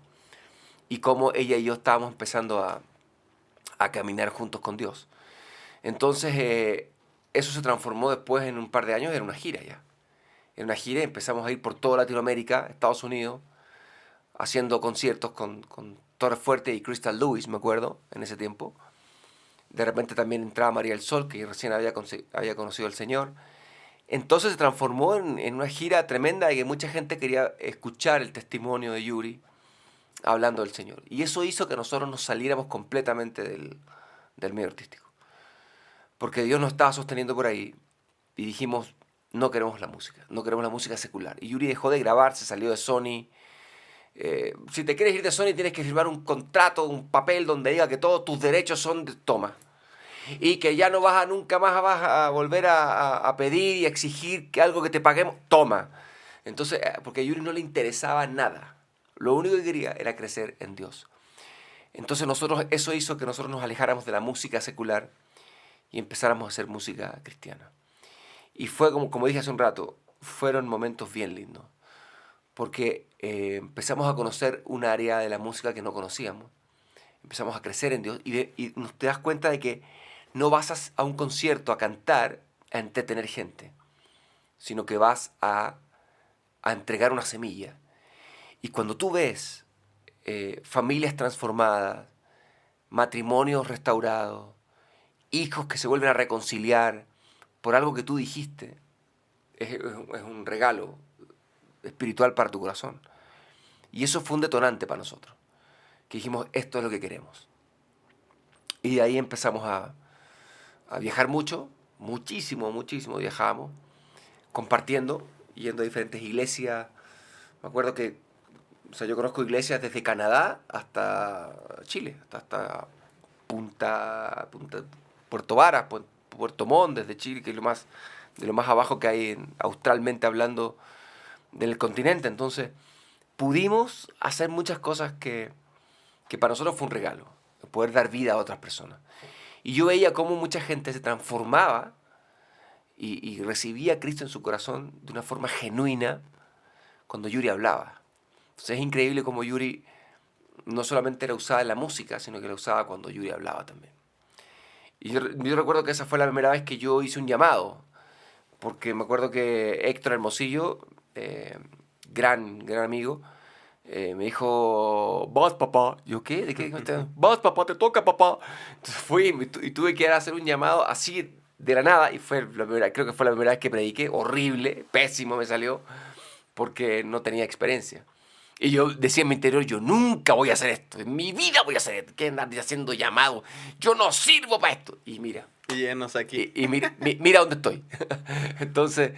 Y cómo ella y yo estábamos empezando a caminar juntos con Dios. Entonces, eso se transformó después en un par de años en una gira ya. En una gira empezamos a ir por toda Latinoamérica, Estados Unidos, haciendo conciertos con Torre Fuerte y Crystal Lewis, me acuerdo, en ese tiempo. De repente también entraba María del Sol, que recién había conocido al Señor. Entonces se transformó en una gira tremenda y que mucha gente quería escuchar el testimonio de Yuri hablando del Señor. Y eso hizo que nosotros nos saliéramos completamente del medio artístico. Porque Dios nos estaba sosteniendo por ahí y dijimos, no queremos la música secular. Y Yuri dejó de grabar, se salió de Sony. Si te quieres ir de Sony tienes que firmar un contrato, un papel donde diga que todos tus derechos son de toma. Y que ya no nunca más vas a volver a pedir y a exigir que algo que te paguemos, toma. Entonces, porque a Yuri no le interesaba nada. Lo único que quería era crecer en Dios. Entonces eso hizo que nosotros nos alejáramos de la música secular y empezáramos a hacer música cristiana. Y fue como dije hace un rato, fueron momentos bien lindos. Porque empezamos a conocer un área de la música que no conocíamos. Empezamos a crecer en Dios y nos te das cuenta de que no vas a un concierto a cantar, a entretener gente, sino que vas a entregar una semilla. Y cuando tú ves familias transformadas, matrimonios restaurados, hijos que se vuelven a reconciliar por algo que tú dijiste, es un regalo espiritual para tu corazón. Y eso fue un detonante para nosotros, que dijimos, esto es lo que queremos. Y de ahí empezamos a viajar mucho, muchísimo viajábamos, compartiendo, yendo a diferentes iglesias. Me acuerdo que, o sea, yo conozco iglesias desde Canadá hasta Chile, hasta Puerto Varas, Puerto Montt, desde Chile, que es de lo más abajo que hay australmente hablando del continente. Entonces, pudimos hacer muchas cosas que para nosotros fue un regalo, poder dar vida a otras personas. Y yo veía cómo mucha gente se transformaba y recibía a Cristo en su corazón de una forma genuina cuando Yuri hablaba. Entonces es increíble cómo Yuri no solamente era usada en la música, sino que era usada cuando Yuri hablaba también. Y yo recuerdo que esa fue la primera vez que yo hice un llamado, porque me acuerdo que Héctor Hermosillo, gran amigo, me dijo, vas papá. Yo, ¿qué? ¿De qué? Vas papá, te toca papá. Entonces fui y tuve que ir a hacer un llamado así de la nada y creo que fue la primera vez que prediqué, horrible, pésimo me salió, porque no tenía experiencia. Y yo decía en mi interior, yo nunca voy a hacer esto, en mi vida voy a hacer esto, ¿qué andar haciendo llamado? Yo no sirvo para esto. Y mira. Y llenos aquí. Y mira dónde estoy. Entonces,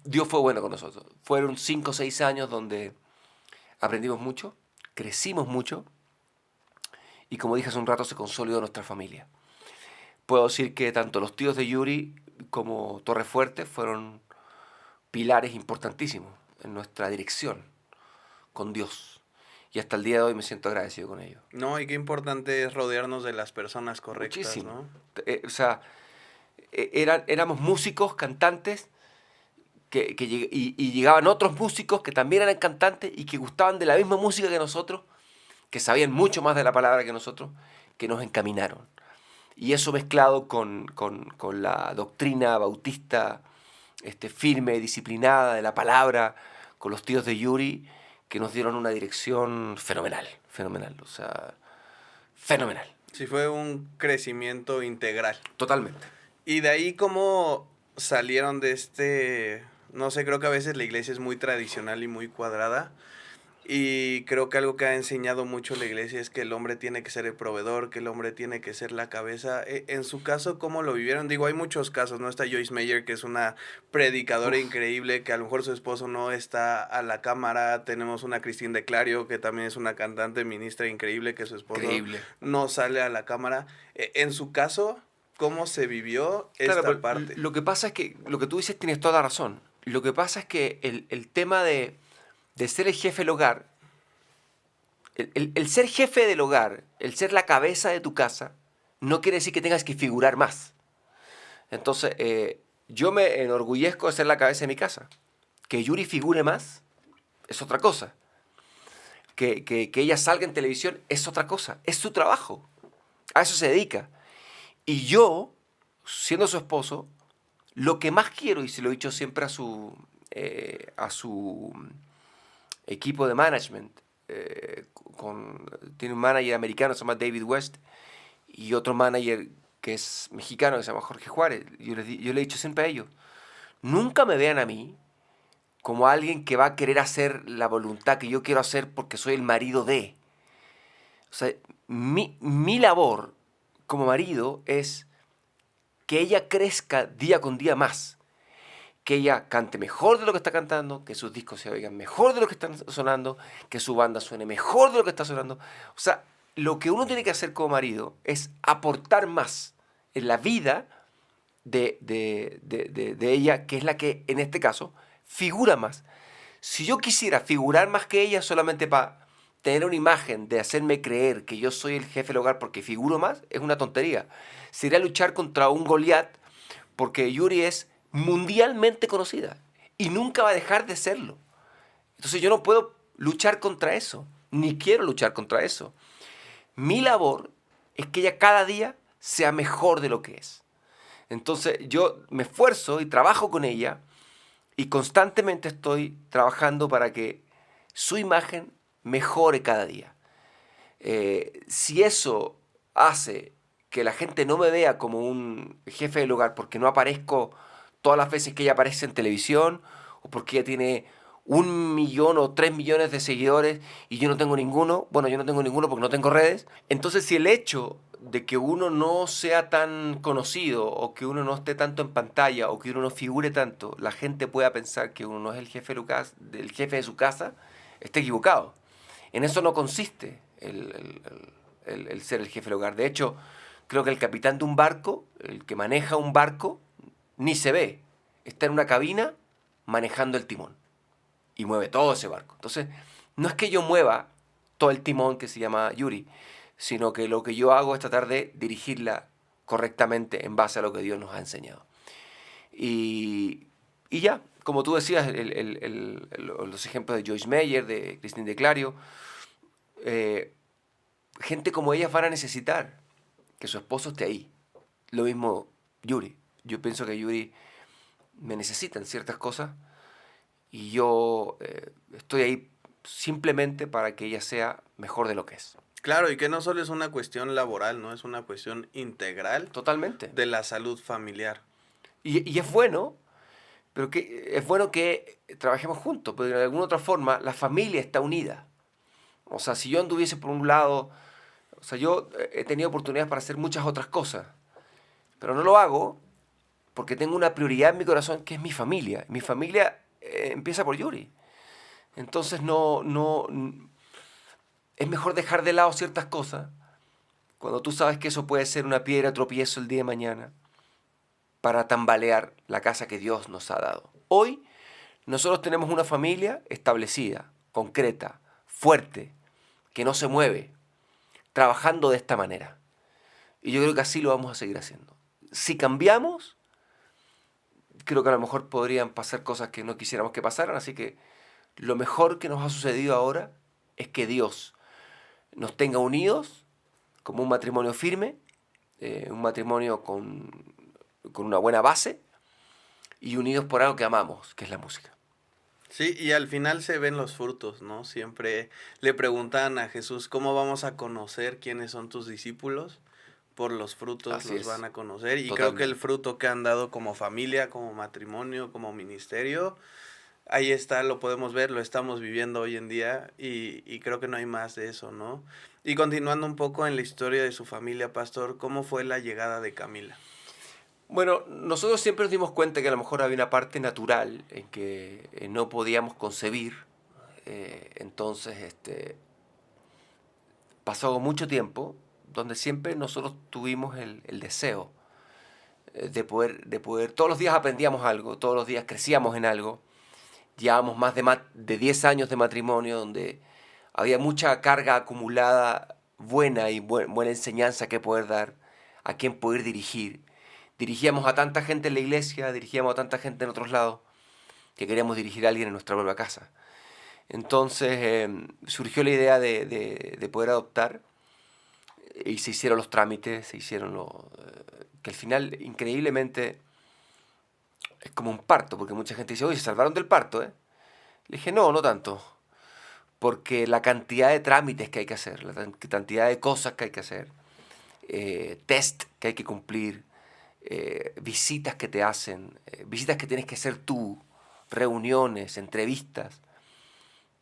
Dios fue bueno con nosotros. Fueron 5 o 6 años donde aprendimos mucho, crecimos mucho y como dije hace un rato, se consolidó nuestra familia. Puedo decir que tanto los tíos de Yuri como Torre Fuerte fueron pilares importantísimos en nuestra dirección con Dios. Y hasta el día de hoy me siento agradecido con ellos. No, y qué importante es rodearnos de las personas correctas, Muchísimo. ¿no? O sea, éramos músicos, cantantes, y llegaban otros músicos que también eran cantantes y que gustaban de la misma música que nosotros, que sabían mucho más de la palabra que nosotros, que nos encaminaron. Y eso mezclado con la doctrina bautista firme, disciplinada de la palabra, con los tíos de Yuri, que nos dieron una dirección fenomenal, fenomenal, o sea, fenomenal. Sí, fue un crecimiento integral. Totalmente. Y de ahí, ¿cómo salieron de no sé, creo que a veces la iglesia es muy tradicional y muy cuadrada? Y creo que algo que ha enseñado mucho la iglesia es que el hombre tiene que ser el proveedor, que el hombre tiene que ser la cabeza. En su caso, ¿cómo lo vivieron? Digo, hay muchos casos, ¿no? Está Joyce Meyer, que es una predicadora Uf. increíble, que a lo mejor su esposo no está a la cámara. Tenemos una Christine de Clario, que también es una cantante, ministra increíble, que su esposo Increíble. no sale a la cámara. En su caso, ¿cómo se vivió Claro, esta pero parte? lo que pasa es que, lo que tú dices tienes toda la razón. Lo que pasa es que el tema de ser el jefe del hogar, el ser jefe del hogar, el ser la cabeza de tu casa, no quiere decir que tengas que figurar más. Entonces, yo me enorgullezco de ser la cabeza de mi casa. Que Yuri figure más es otra cosa. Que ella salga en televisión es otra cosa. Es su trabajo. A eso se dedica. Y yo, siendo su esposo, lo que más quiero, y se lo he dicho siempre a su equipo de management, tiene un manager americano, se llama David West, y otro manager que es mexicano, que se llama Jorge Juárez. Yo le he dicho siempre a ellos, nunca me vean a mí como alguien que va a querer hacer la voluntad que yo quiero hacer porque soy el marido de. O sea, mi labor como marido es que ella crezca día con día más. Que ella cante mejor de lo que está cantando, que sus discos se oigan mejor de lo que están sonando, que su banda suene mejor de lo que está sonando. O sea, lo que uno tiene que hacer como marido es aportar más en la vida de ella, que es la que, en este caso, figura más. Si yo quisiera figurar más que ella solamente para tener una imagen de hacerme creer que yo soy el jefe del hogar porque figuro más, es una tontería. Sería luchar contra un Goliat porque Yuri es mundialmente conocida y nunca va a dejar de serlo. Entonces yo no puedo luchar contra eso, ni quiero luchar contra eso. Mi labor es que ella cada día sea mejor de lo que es. Entonces yo me esfuerzo y trabajo con ella y constantemente estoy trabajando para que su imagen mejore cada día. Si eso hace que la gente no me vea como un jefe del hogar porque no aparezco todas las veces que ella aparece en televisión o porque ella tiene 1 millón o 3 millones de seguidores y yo no tengo ninguno, bueno, yo no tengo ninguno porque no tengo redes, entonces si el hecho de que uno no sea tan conocido o que uno no esté tanto en pantalla o que uno no figure tanto, la gente pueda pensar que uno no es el jefe del jefe de su casa, está equivocado. En eso no consiste el ser el jefe del hogar. De hecho, creo que el capitán de un barco, el que maneja un barco, ni se ve. Está en una cabina manejando el timón y mueve todo ese barco. Entonces, no es que yo mueva todo el timón que se llama Yuri, sino que lo que yo hago es tratar de dirigirla correctamente en base a lo que Dios nos ha enseñado. Y ya, como tú decías, los ejemplos de Joyce Meyer, de Christine de Clario, gente como ellas van a necesitar que su esposo esté ahí. Lo mismo Yuri. Yo pienso que Yuri me necesita en ciertas cosas y yo estoy ahí simplemente para que ella sea mejor de lo que es. Claro, y que no solo es una cuestión laboral, ¿no? Es una cuestión integral Totalmente. de la salud familiar. Y es bueno, pero que es bueno que trabajemos juntos, pero de alguna otra forma la familia está unida. O sea, si yo anduviese por un lado, o sea, yo he tenido oportunidades para hacer muchas otras cosas, pero no lo hago porque tengo una prioridad en mi corazón que es mi familia. Mi familia empieza por Yuri. Entonces es mejor dejar de lado ciertas cosas cuando tú sabes que eso puede ser una piedra de tropiezo el día de mañana para tambalear la casa que Dios nos ha dado. Hoy nosotros tenemos una familia establecida, concreta, fuerte, que no se mueve, trabajando de esta manera. Y yo creo que así lo vamos a seguir haciendo. Si cambiamos, creo que a lo mejor podrían pasar cosas que no quisiéramos que pasaran, así que lo mejor que nos ha sucedido ahora es que Dios nos tenga unidos como un matrimonio firme, un matrimonio con una buena base y unidos por algo que amamos, que es la música. Sí, y al final se ven los frutos, ¿no? Siempre le preguntan a Jesús, ¿cómo vamos a conocer quiénes son tus discípulos? Por los frutos Así los van es, a conocer. Y creo que el totalmente. fruto que han dado como familia, como matrimonio, como ministerio, ahí está, lo podemos ver, lo estamos viviendo hoy en día y creo que no hay más de eso, ¿no? Y continuando un poco en la historia de su familia, pastor, ¿cómo fue la llegada de Camila? Bueno, nosotros siempre nos dimos cuenta que a lo mejor había una parte natural en que no podíamos concebir. Entonces, pasó mucho tiempo donde siempre nosotros tuvimos el deseo de poder, todos los días aprendíamos algo, todos los días crecíamos en algo. Llevábamos más de 10 años de matrimonio donde había mucha carga acumulada buena y buena enseñanza que poder dar, a quién poder dirigir. Dirigíamos a tanta gente en la iglesia, dirigíamos a tanta gente en otros lados, que queríamos dirigir a alguien en nuestra propia casa. Entonces surgió la idea de poder adoptar y se hicieron los trámites, se hicieron que al final, increíblemente, es como un parto, porque mucha gente dice, oye, se salvaron del parto, ¿eh? Le dije, no, no tanto, porque la cantidad de trámites que hay que hacer, la cantidad de cosas que hay que hacer, test que hay que cumplir, visitas que te hacen, visitas que tienes que hacer tú, reuniones, entrevistas,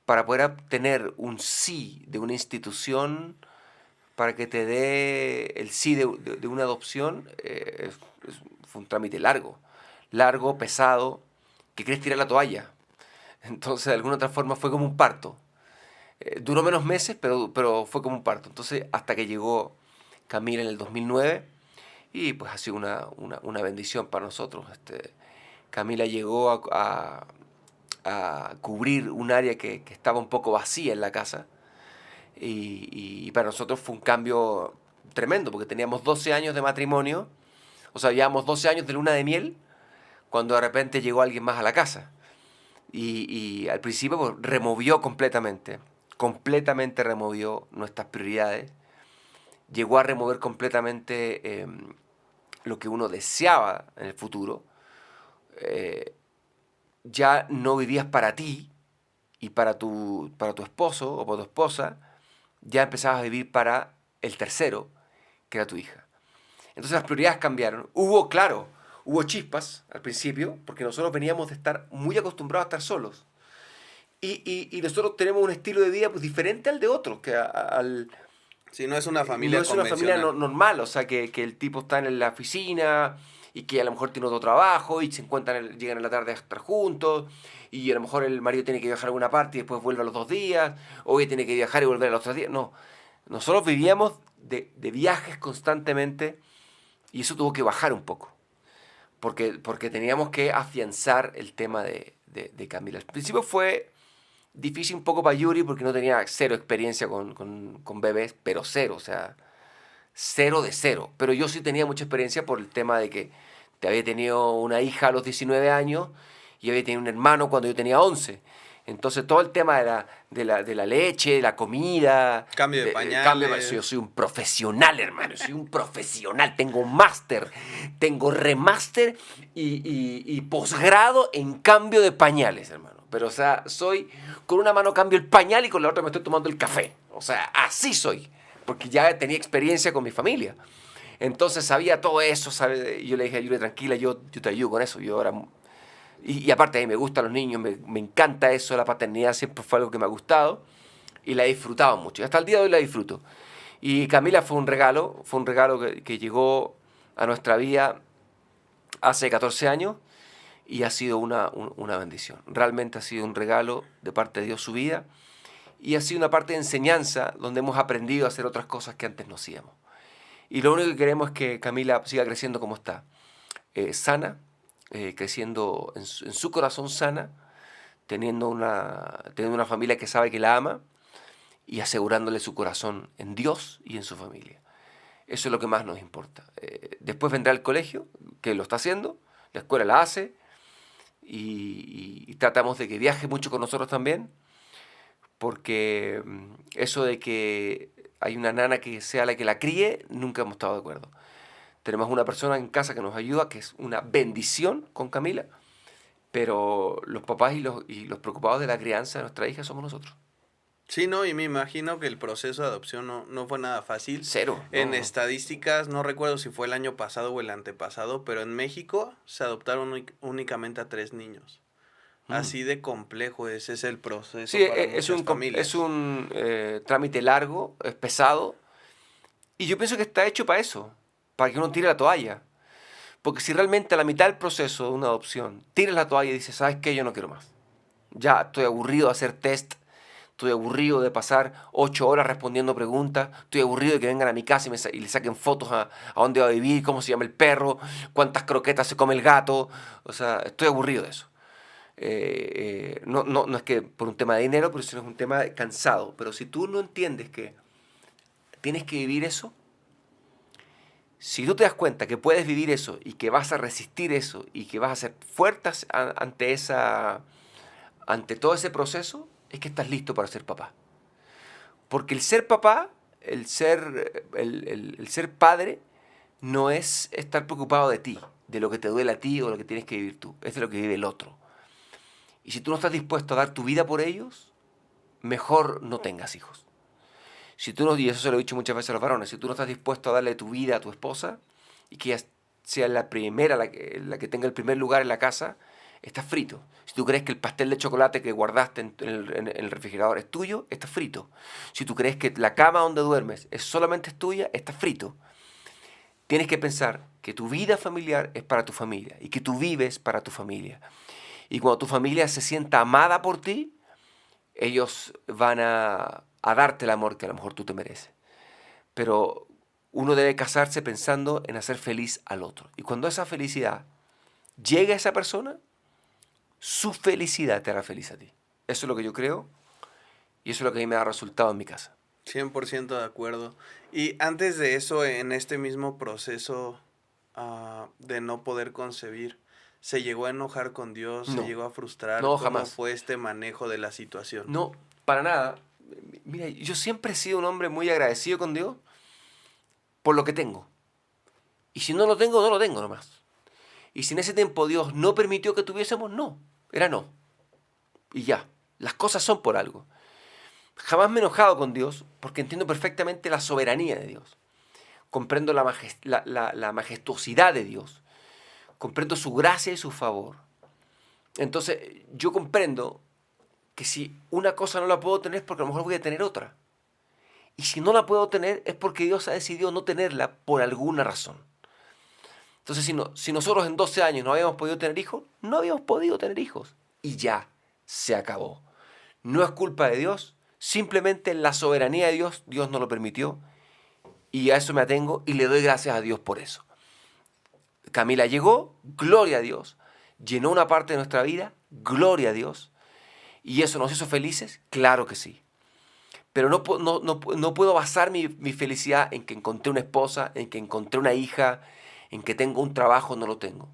para poder obtener un sí de una institución para que te dé el sí de una adopción, fue un trámite largo, largo, pesado, que quieres tirar la toalla. Entonces, de alguna otra forma, fue como un parto. Duró menos meses, pero fue como un parto. Entonces, hasta que llegó Camila en el 2009, y pues ha sido una bendición para nosotros. Camila llegó a cubrir un área que estaba un poco vacía en la casa. Y para nosotros fue un cambio tremendo, porque teníamos 12 años de matrimonio, o sea, llevábamos 12 años de luna de miel, cuando de repente llegó alguien más a la casa. Y al principio pues, completamente removió nuestras prioridades, llegó a remover completamente lo que uno deseaba en el futuro. Eh, ya no vivías para ti y para tu esposo o para tu esposa, ya empezabas a vivir para el tercero, que era tu hija. Entonces las prioridades cambiaron. Claro, hubo chispas al principio, porque nosotros veníamos de estar muy acostumbrados a estar solos. Y nosotros tenemos un estilo de vida pues, diferente al de otros, Si no es una no familia es una familia convencional. normal, o sea, que el tipo está en la oficina y que a lo mejor tiene otro trabajo y se encuentran, llegan en la tarde a estar juntos y a lo mejor el marido tiene que viajar a alguna parte y después vuelve a los 2 días, o ella tiene que viajar y volver a los 3 días. No, nosotros vivíamos de viajes constantemente y eso tuvo que bajar un poco, porque teníamos que afianzar el tema de Camila. Al principio fue difícil un poco para Yuri porque no tenía cero experiencia con bebés, pero cero, o sea, cero de cero. Pero yo sí tenía mucha experiencia por el tema de que te había tenido una hija a los 19 años y había tenido un hermano cuando yo tenía 11. Entonces todo el tema de la leche, de la comida, Cambio de el cambio, yo pañales. soy un profesional, hermano, soy un profesional, tengo máster, tengo remaster y posgrado en cambio de pañales, hermano. Pero, o sea, con una mano cambio el pañal y con la otra me estoy tomando el café. O sea, así soy, porque ya tenía experiencia con mi familia. Entonces sabía todo eso, ¿sabe? Y yo le dije a Yuri, tranquila, yo te ayudo con eso. Yo ahora y aparte a mí me gustan los niños, me encanta eso, la paternidad siempre fue algo que me ha gustado y la he disfrutado mucho. Y hasta el día de hoy la disfruto. Y Camila fue un regalo que llegó a nuestra vida hace 14 años y ha sido una bendición. Realmente ha sido un regalo de parte de Dios su vida y ha sido una parte de enseñanza donde hemos aprendido a hacer otras cosas que antes no hacíamos. Y lo único que queremos es que Camila siga creciendo como está, sana, creciendo en su corazón sana, teniendo una familia que sabe que la ama y asegurándole su corazón en Dios y en su familia. Eso es lo que más nos importa. Después vendrá el colegio, que lo está haciendo, la escuela la hace y tratamos de que viaje mucho con nosotros también, porque eso de que hay una nana que sea la que la críe, nunca hemos estado de acuerdo. Tenemos una persona en casa que nos ayuda, que es una bendición con Camila, pero los papás y los preocupados de la crianza de nuestra hija somos nosotros. Sí, no, y me imagino que el proceso de adopción no fue nada fácil. Cero. En No. estadísticas, no recuerdo si fue el año pasado o el antepasado, pero en México se adoptaron únicamente a 3 niños. Así de complejo ese es el proceso Sí, para muchas familias. es un trámite largo, es pesado, y yo pienso que está hecho para eso, para que uno tire la toalla. Porque si realmente a la mitad del proceso de una adopción tiras la toalla y dices, ¿sabes qué? Yo no quiero más. Ya estoy aburrido de hacer test, estoy aburrido de pasar 8 horas respondiendo preguntas, estoy aburrido de que vengan a mi casa y le saquen fotos a dónde va a vivir, cómo se llama el perro, cuántas croquetas se come el gato. O sea, estoy aburrido de eso. No es que por un tema de dinero, pero sino es un tema cansado. Pero si tú no entiendes que tienes que vivir eso, si tú te das cuenta que puedes vivir eso y que vas a resistir eso y que vas a ser fuerte ante todo ese proceso, es que estás listo para ser papá. Porque el ser papá, el ser padre, no es estar preocupado de ti, de lo que te duele a ti o lo que tienes que vivir tú, es de lo que vive el otro. Y si tú no estás dispuesto a dar tu vida por ellos, mejor no tengas hijos. Si tú no, y eso se lo he dicho muchas veces a los varones, si tú no estás dispuesto a darle tu vida a tu esposa y que ella sea la primera, la que tenga el primer lugar en la casa, estás frito. Si tú crees que el pastel de chocolate que guardaste en el refrigerador es tuyo, estás frito. Si tú crees que la cama donde duermes solamente es tuya, estás frito. Tienes que pensar que tu vida familiar es para tu familia y que tú vives para tu familia. Y cuando tu familia se sienta amada por ti, ellos van a darte el amor que a lo mejor tú te mereces. Pero uno debe casarse pensando en hacer feliz al otro. Y cuando esa felicidad llega a esa persona, su felicidad te hará feliz a ti. Eso es lo que yo creo y eso es lo que a mí me da resultado en mi casa. 100% de acuerdo. Y antes de eso, en este mismo proceso de no poder concebir, ¿se llegó a enojar con Dios? ¿Se No, llegó a frustrar? no, ¿Cómo jamás. fue este manejo de la situación? No, para nada. Mira, yo siempre he sido un hombre muy agradecido con Dios por lo que tengo. Y si no lo tengo, no lo tengo nomás. Y si en ese tiempo Dios no permitió que tuviésemos, no. Era no. Y ya. Las cosas son por algo. Jamás me he enojado con Dios porque entiendo perfectamente la soberanía de Dios. Comprendo la majestuosidad de Dios. Comprendo su gracia y su favor. Entonces, yo comprendo que si una cosa no la puedo tener es porque a lo mejor voy a tener otra. Y si no la puedo tener es porque Dios ha decidido no tenerla por alguna razón. Entonces, si nosotros en 12 años no habíamos podido tener hijos, no habíamos podido tener hijos. Y ya, se acabó. No es culpa de Dios, simplemente la soberanía de Dios, Dios no lo permitió. Y a eso me atengo y le doy gracias a Dios por eso. Camila llegó, gloria a Dios. Llenó una parte de nuestra vida, gloria a Dios. ¿Y eso nos hizo felices? Claro que sí. Pero no puedo basar mi felicidad en que encontré una esposa, en que encontré una hija, en que tengo un trabajo, no lo tengo.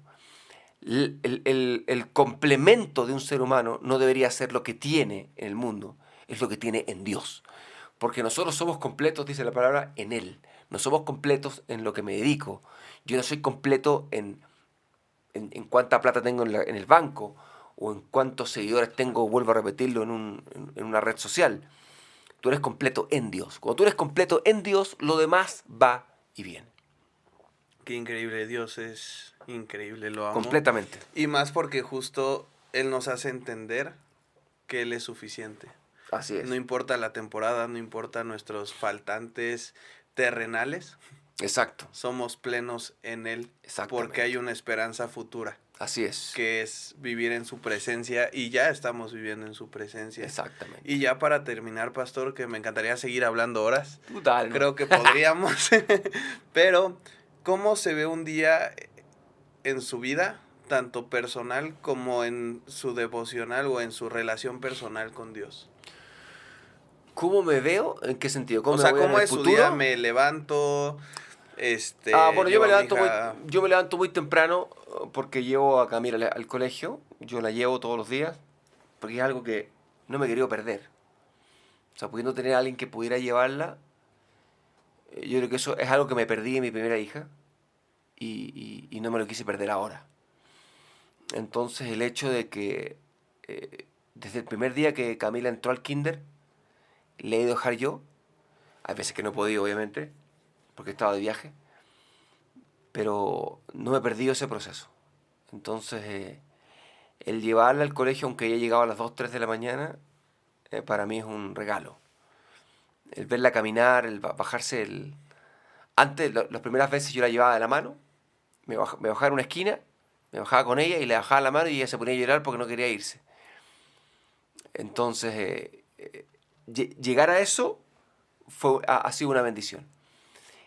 El complemento de un ser humano no debería ser lo que tiene en el mundo, es lo que tiene en Dios. Porque nosotros somos completos, dice la palabra, en Él. No somos completos en lo que me dedico. Yo no soy completo en cuánta plata tengo en el banco o en cuántos seguidores tengo, vuelvo a repetirlo, en una red social. Tú eres completo en Dios. Cuando tú eres completo en Dios, lo demás va y viene. Qué increíble, Dios es increíble, lo amo. Completamente. Y más porque justo Él nos hace entender que Él es suficiente. Así es. No importa la temporada, no importa nuestros faltantes terrenales, Exacto. somos plenos en Él porque hay una esperanza futura. Así es. Que es vivir en su presencia y ya estamos viviendo en su presencia. Exactamente. Y ya para terminar, pastor, que me encantaría seguir hablando horas. Total, ¿no? Creo que podríamos. Pero, ¿cómo se ve un día en su vida, tanto personal como en su devocional o en su relación personal con Dios? ¿Cómo me veo? ¿En qué sentido? O ¿Cómo sea, me veo en ¿cómo el es su futuro? día? Me levanto, Bueno, llevo a mi hija. yo me levanto muy temprano porque llevo a Camila al colegio. Yo la llevo todos los días porque es algo que no me he querido perder. O sea, pudiendo tener a alguien que pudiera llevarla, Yo creo que eso es algo que me perdí en mi primera hija y no me lo quise perder ahora. Entonces el hecho de que desde el primer día que Camila entró al kinder, le he ido a dejar yo. Hay veces que no he podido, obviamente, porque estaba de viaje, pero no me he perdido ese proceso. Entonces, el llevarla al colegio, aunque ella llegaba a las 2 3 de la mañana, para mí es un regalo. El verla caminar, el bajarse. Antes, las primeras veces yo la llevaba de la mano, me bajaba en una esquina, me bajaba con ella y le bajaba la mano y ella se ponía a llorar porque no quería irse. Entonces, llegar a eso ha sido una bendición.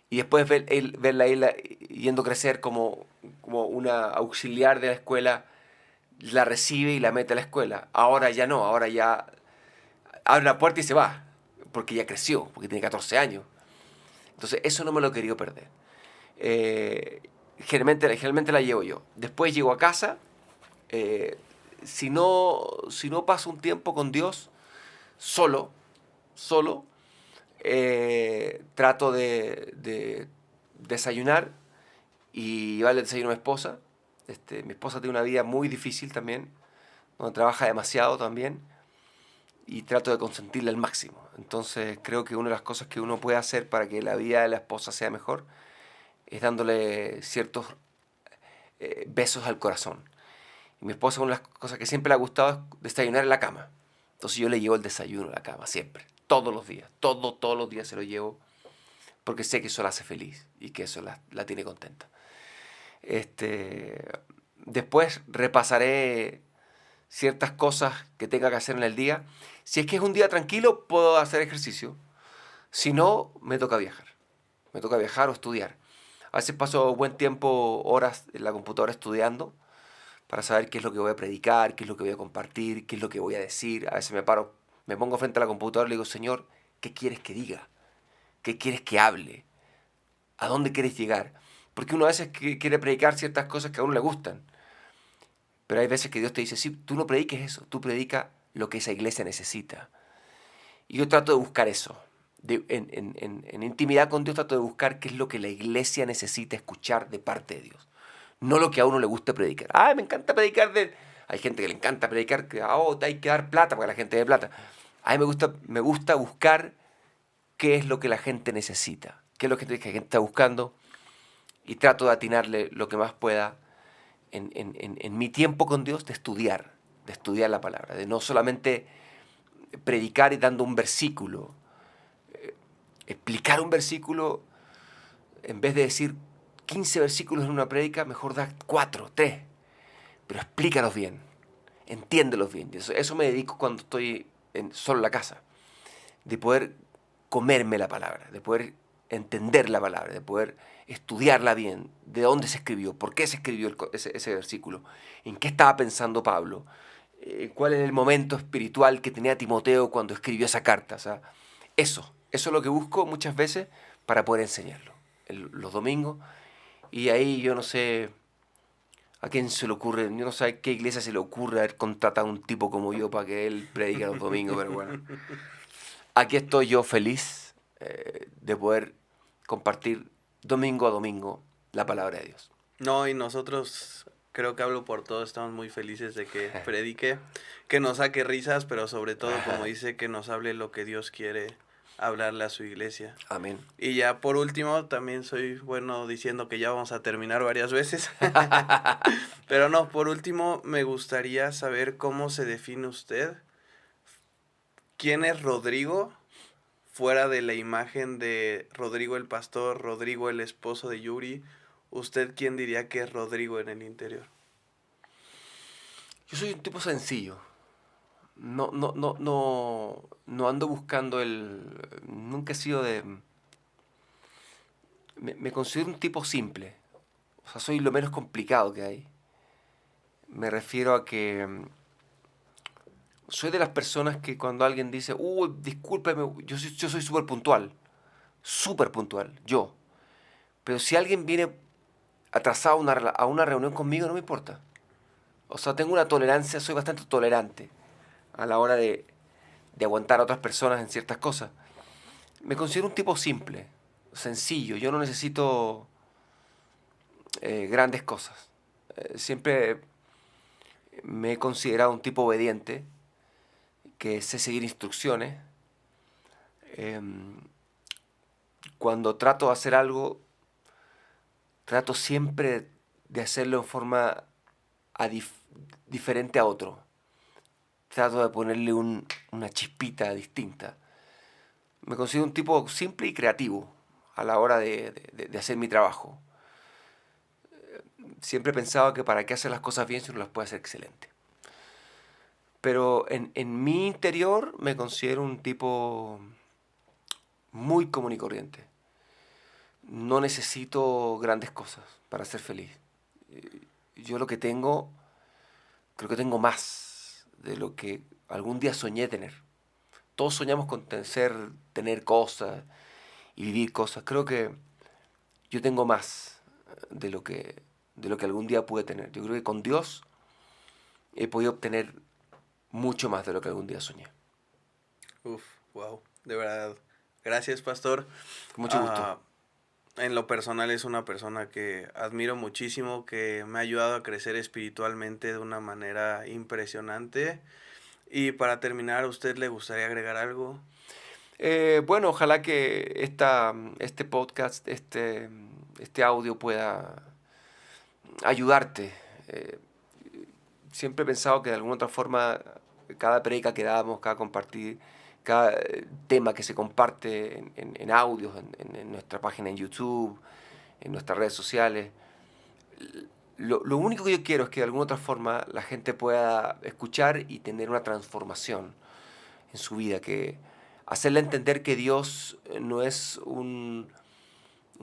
Y después verla yendo crecer como una auxiliar de la escuela, la recibe y la mete a la escuela. Ahora ya no, ahora ya abre la puerta y se va, porque ya creció, porque tiene 14 años. Entonces eso no me lo he querido perder. Generalmente la llevo yo. Después llego a casa. eh, si no paso un tiempo con Dios, solo, trato de desayunar y llevarle el desayuno a mi esposa. Mi esposa tiene una vida muy difícil también, donde trabaja demasiado también, y trato de consentirla al máximo. Entonces creo que una de las cosas que uno puede hacer para que la vida de la esposa sea mejor es dándole ciertos besos al corazón. Y mi esposa, una de las cosas que siempre le ha gustado es desayunar en la cama. Entonces yo le llevo el desayuno a la cama, siempre, todos los días, todos los días se lo llevo, porque sé que eso la hace feliz y que eso la tiene contenta. Después repasaré ciertas cosas que tenga que hacer en el día. Si es que es un día tranquilo, puedo hacer ejercicio. Si no, me toca viajar. Me toca viajar o estudiar. A veces paso buen tiempo, horas en la computadora estudiando para saber qué es lo que voy a predicar, qué es lo que voy a compartir, qué es lo que voy a decir. A veces me paro, me pongo frente a la computadora y le digo, Señor, ¿qué quieres que diga? ¿Qué quieres que hable? ¿A dónde quieres llegar? Porque uno a veces quiere predicar ciertas cosas que a uno le gustan. Pero hay veces que Dios te dice, sí, tú no prediques eso, tú predica lo que esa iglesia necesita. Y yo trato de buscar eso. En intimidad con Dios trato de buscar qué es lo que la iglesia necesita escuchar de parte de Dios. No lo que a uno le gusta predicar. ¡Ay, me encanta predicar! Hay gente que le encanta predicar, que hay que dar plata para que la gente dé plata. A mí me gusta buscar qué es lo que la gente necesita, qué es lo que la gente está buscando, y trato de atinarle lo que más pueda en mi tiempo con Dios de estudiar la palabra, de no solamente predicar y dando un versículo, explicar un versículo, en vez de decir 15 versículos en una prédica, mejor da 4, 3, pero explícalos bien, entiéndelos bien. Eso me dedico cuando estoy solo en la casa, de poder comerme la palabra, de poder entender la palabra, de poder estudiarla bien, de dónde se escribió, por qué se escribió ese versículo, en qué estaba pensando Pablo, cuál es el momento espiritual que tenía Timoteo cuando escribió esa carta. O sea, eso es lo que busco muchas veces para poder enseñarlo los domingos. Y ahí yo no sé a quién se le ocurre, yo no sé a qué iglesia se le ocurre haber contratado a un tipo como yo para que él predique los domingos, pero bueno. Aquí estoy yo feliz de poder compartir domingo a domingo la palabra de Dios. No, y nosotros, creo que hablo por todos, estamos muy felices de que predique, que nos saque risas, pero sobre todo, como dice, que nos hable lo que Dios quiere hablarle a su iglesia. Amén. Y ya por último, también soy bueno diciendo que ya vamos a terminar varias veces. Pero no, por último, me gustaría saber cómo se define usted. ¿Quién es Rodrigo fuera de la imagen de Rodrigo el pastor, Rodrigo el esposo de Yuri? ¿Usted quién diría que es Rodrigo en el interior? Yo soy un tipo sencillo. No ando buscando nunca he sido de... Me considero un tipo simple. O sea, soy lo menos complicado que hay. Me refiero a que soy de las personas que cuando alguien dice, discúlpeme, yo soy súper puntual. Súper puntual, yo. Pero si alguien viene atrasado a una reunión conmigo, no me importa. O sea, tengo una tolerancia, soy bastante tolerante a la hora de aguantar a otras personas en ciertas cosas. Me considero un tipo simple. sencillo. Yo no necesito grandes cosas. Siempre me he considerado un tipo obediente, que sé seguir instrucciones. Em, Cuando trato de hacer algo, trato siempre de hacerlo en forma a diferente a otro. Trato de ponerle una chispita distinta. Me considero un tipo simple y creativo a la hora de hacer mi trabajo. Siempre he pensado que para qué hacer las cosas bien si uno las puede hacer excelente. Pero en mi interior me considero un tipo muy común y corriente. No necesito grandes cosas para ser feliz. Yo lo que tengo, creo que tengo más de lo que algún día soñé tener. Todos soñamos con tener cosas y vivir cosas. Creo que yo tengo más de lo que algún día pude tener. Yo creo que con Dios he podido obtener mucho más de lo que algún día soñé. Uf, wow, de verdad. Gracias, pastor. Con mucho gusto. Ah, en lo personal es una persona que admiro muchísimo, que me ha ayudado a crecer espiritualmente de una manera impresionante. Y para terminar, ¿a usted le gustaría agregar algo? Bueno, ojalá que este podcast, este audio pueda ayudarte. Eh, Siempre he pensado que de alguna otra forma cada predica que damos, cada compartir, cada tema que se comparte en audios, en nuestra página en YouTube, en nuestras redes sociales, lo único que yo quiero es que de alguna otra forma la gente pueda escuchar y tener una transformación en su vida, que hacerle entender que Dios no es un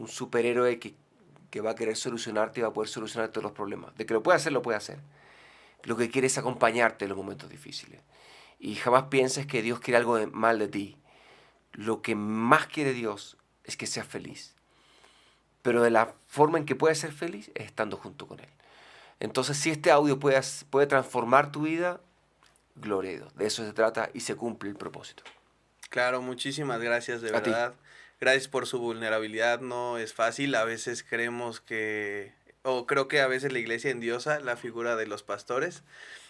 superhéroe que va a querer solucionarte y va a poder solucionar todos los problemas. De que lo puede hacer, lo puede hacer. Lo que quiere es acompañarte en los momentos difíciles. Y jamás pienses que Dios quiere algo mal de ti. Lo que más quiere Dios es que seas feliz. Pero de la forma en que puedes ser feliz es estando junto con Él. Entonces, si este audio puede transformar tu vida, gloria a Dios. De eso se trata y se cumple el propósito. Claro, muchísimas gracias, de A ti. verdad. Gracias por su vulnerabilidad, no es fácil. A veces creemos que, o creo que a veces la iglesia endiosa la figura de los pastores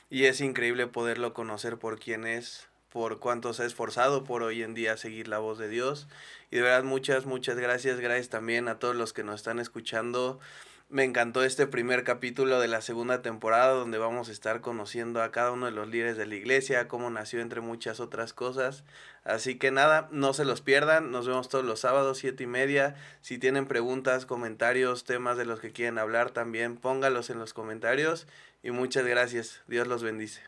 y es increíble poderlo conocer por quién es, por cuánto se ha esforzado por hoy en día seguir la voz de Dios. Y de verdad, muchas gracias. Gracias también a todos los que nos están escuchando. Me encantó este primer capítulo de la segunda temporada donde vamos a estar conociendo a cada uno de los líderes de la iglesia, cómo nació entre muchas otras cosas. Así que nada, no se los pierdan. Nos vemos todos los sábados, 7:30. Si tienen preguntas, comentarios, temas de los que quieren hablar también, póngalos en los comentarios. Y muchas gracias. Dios los bendice.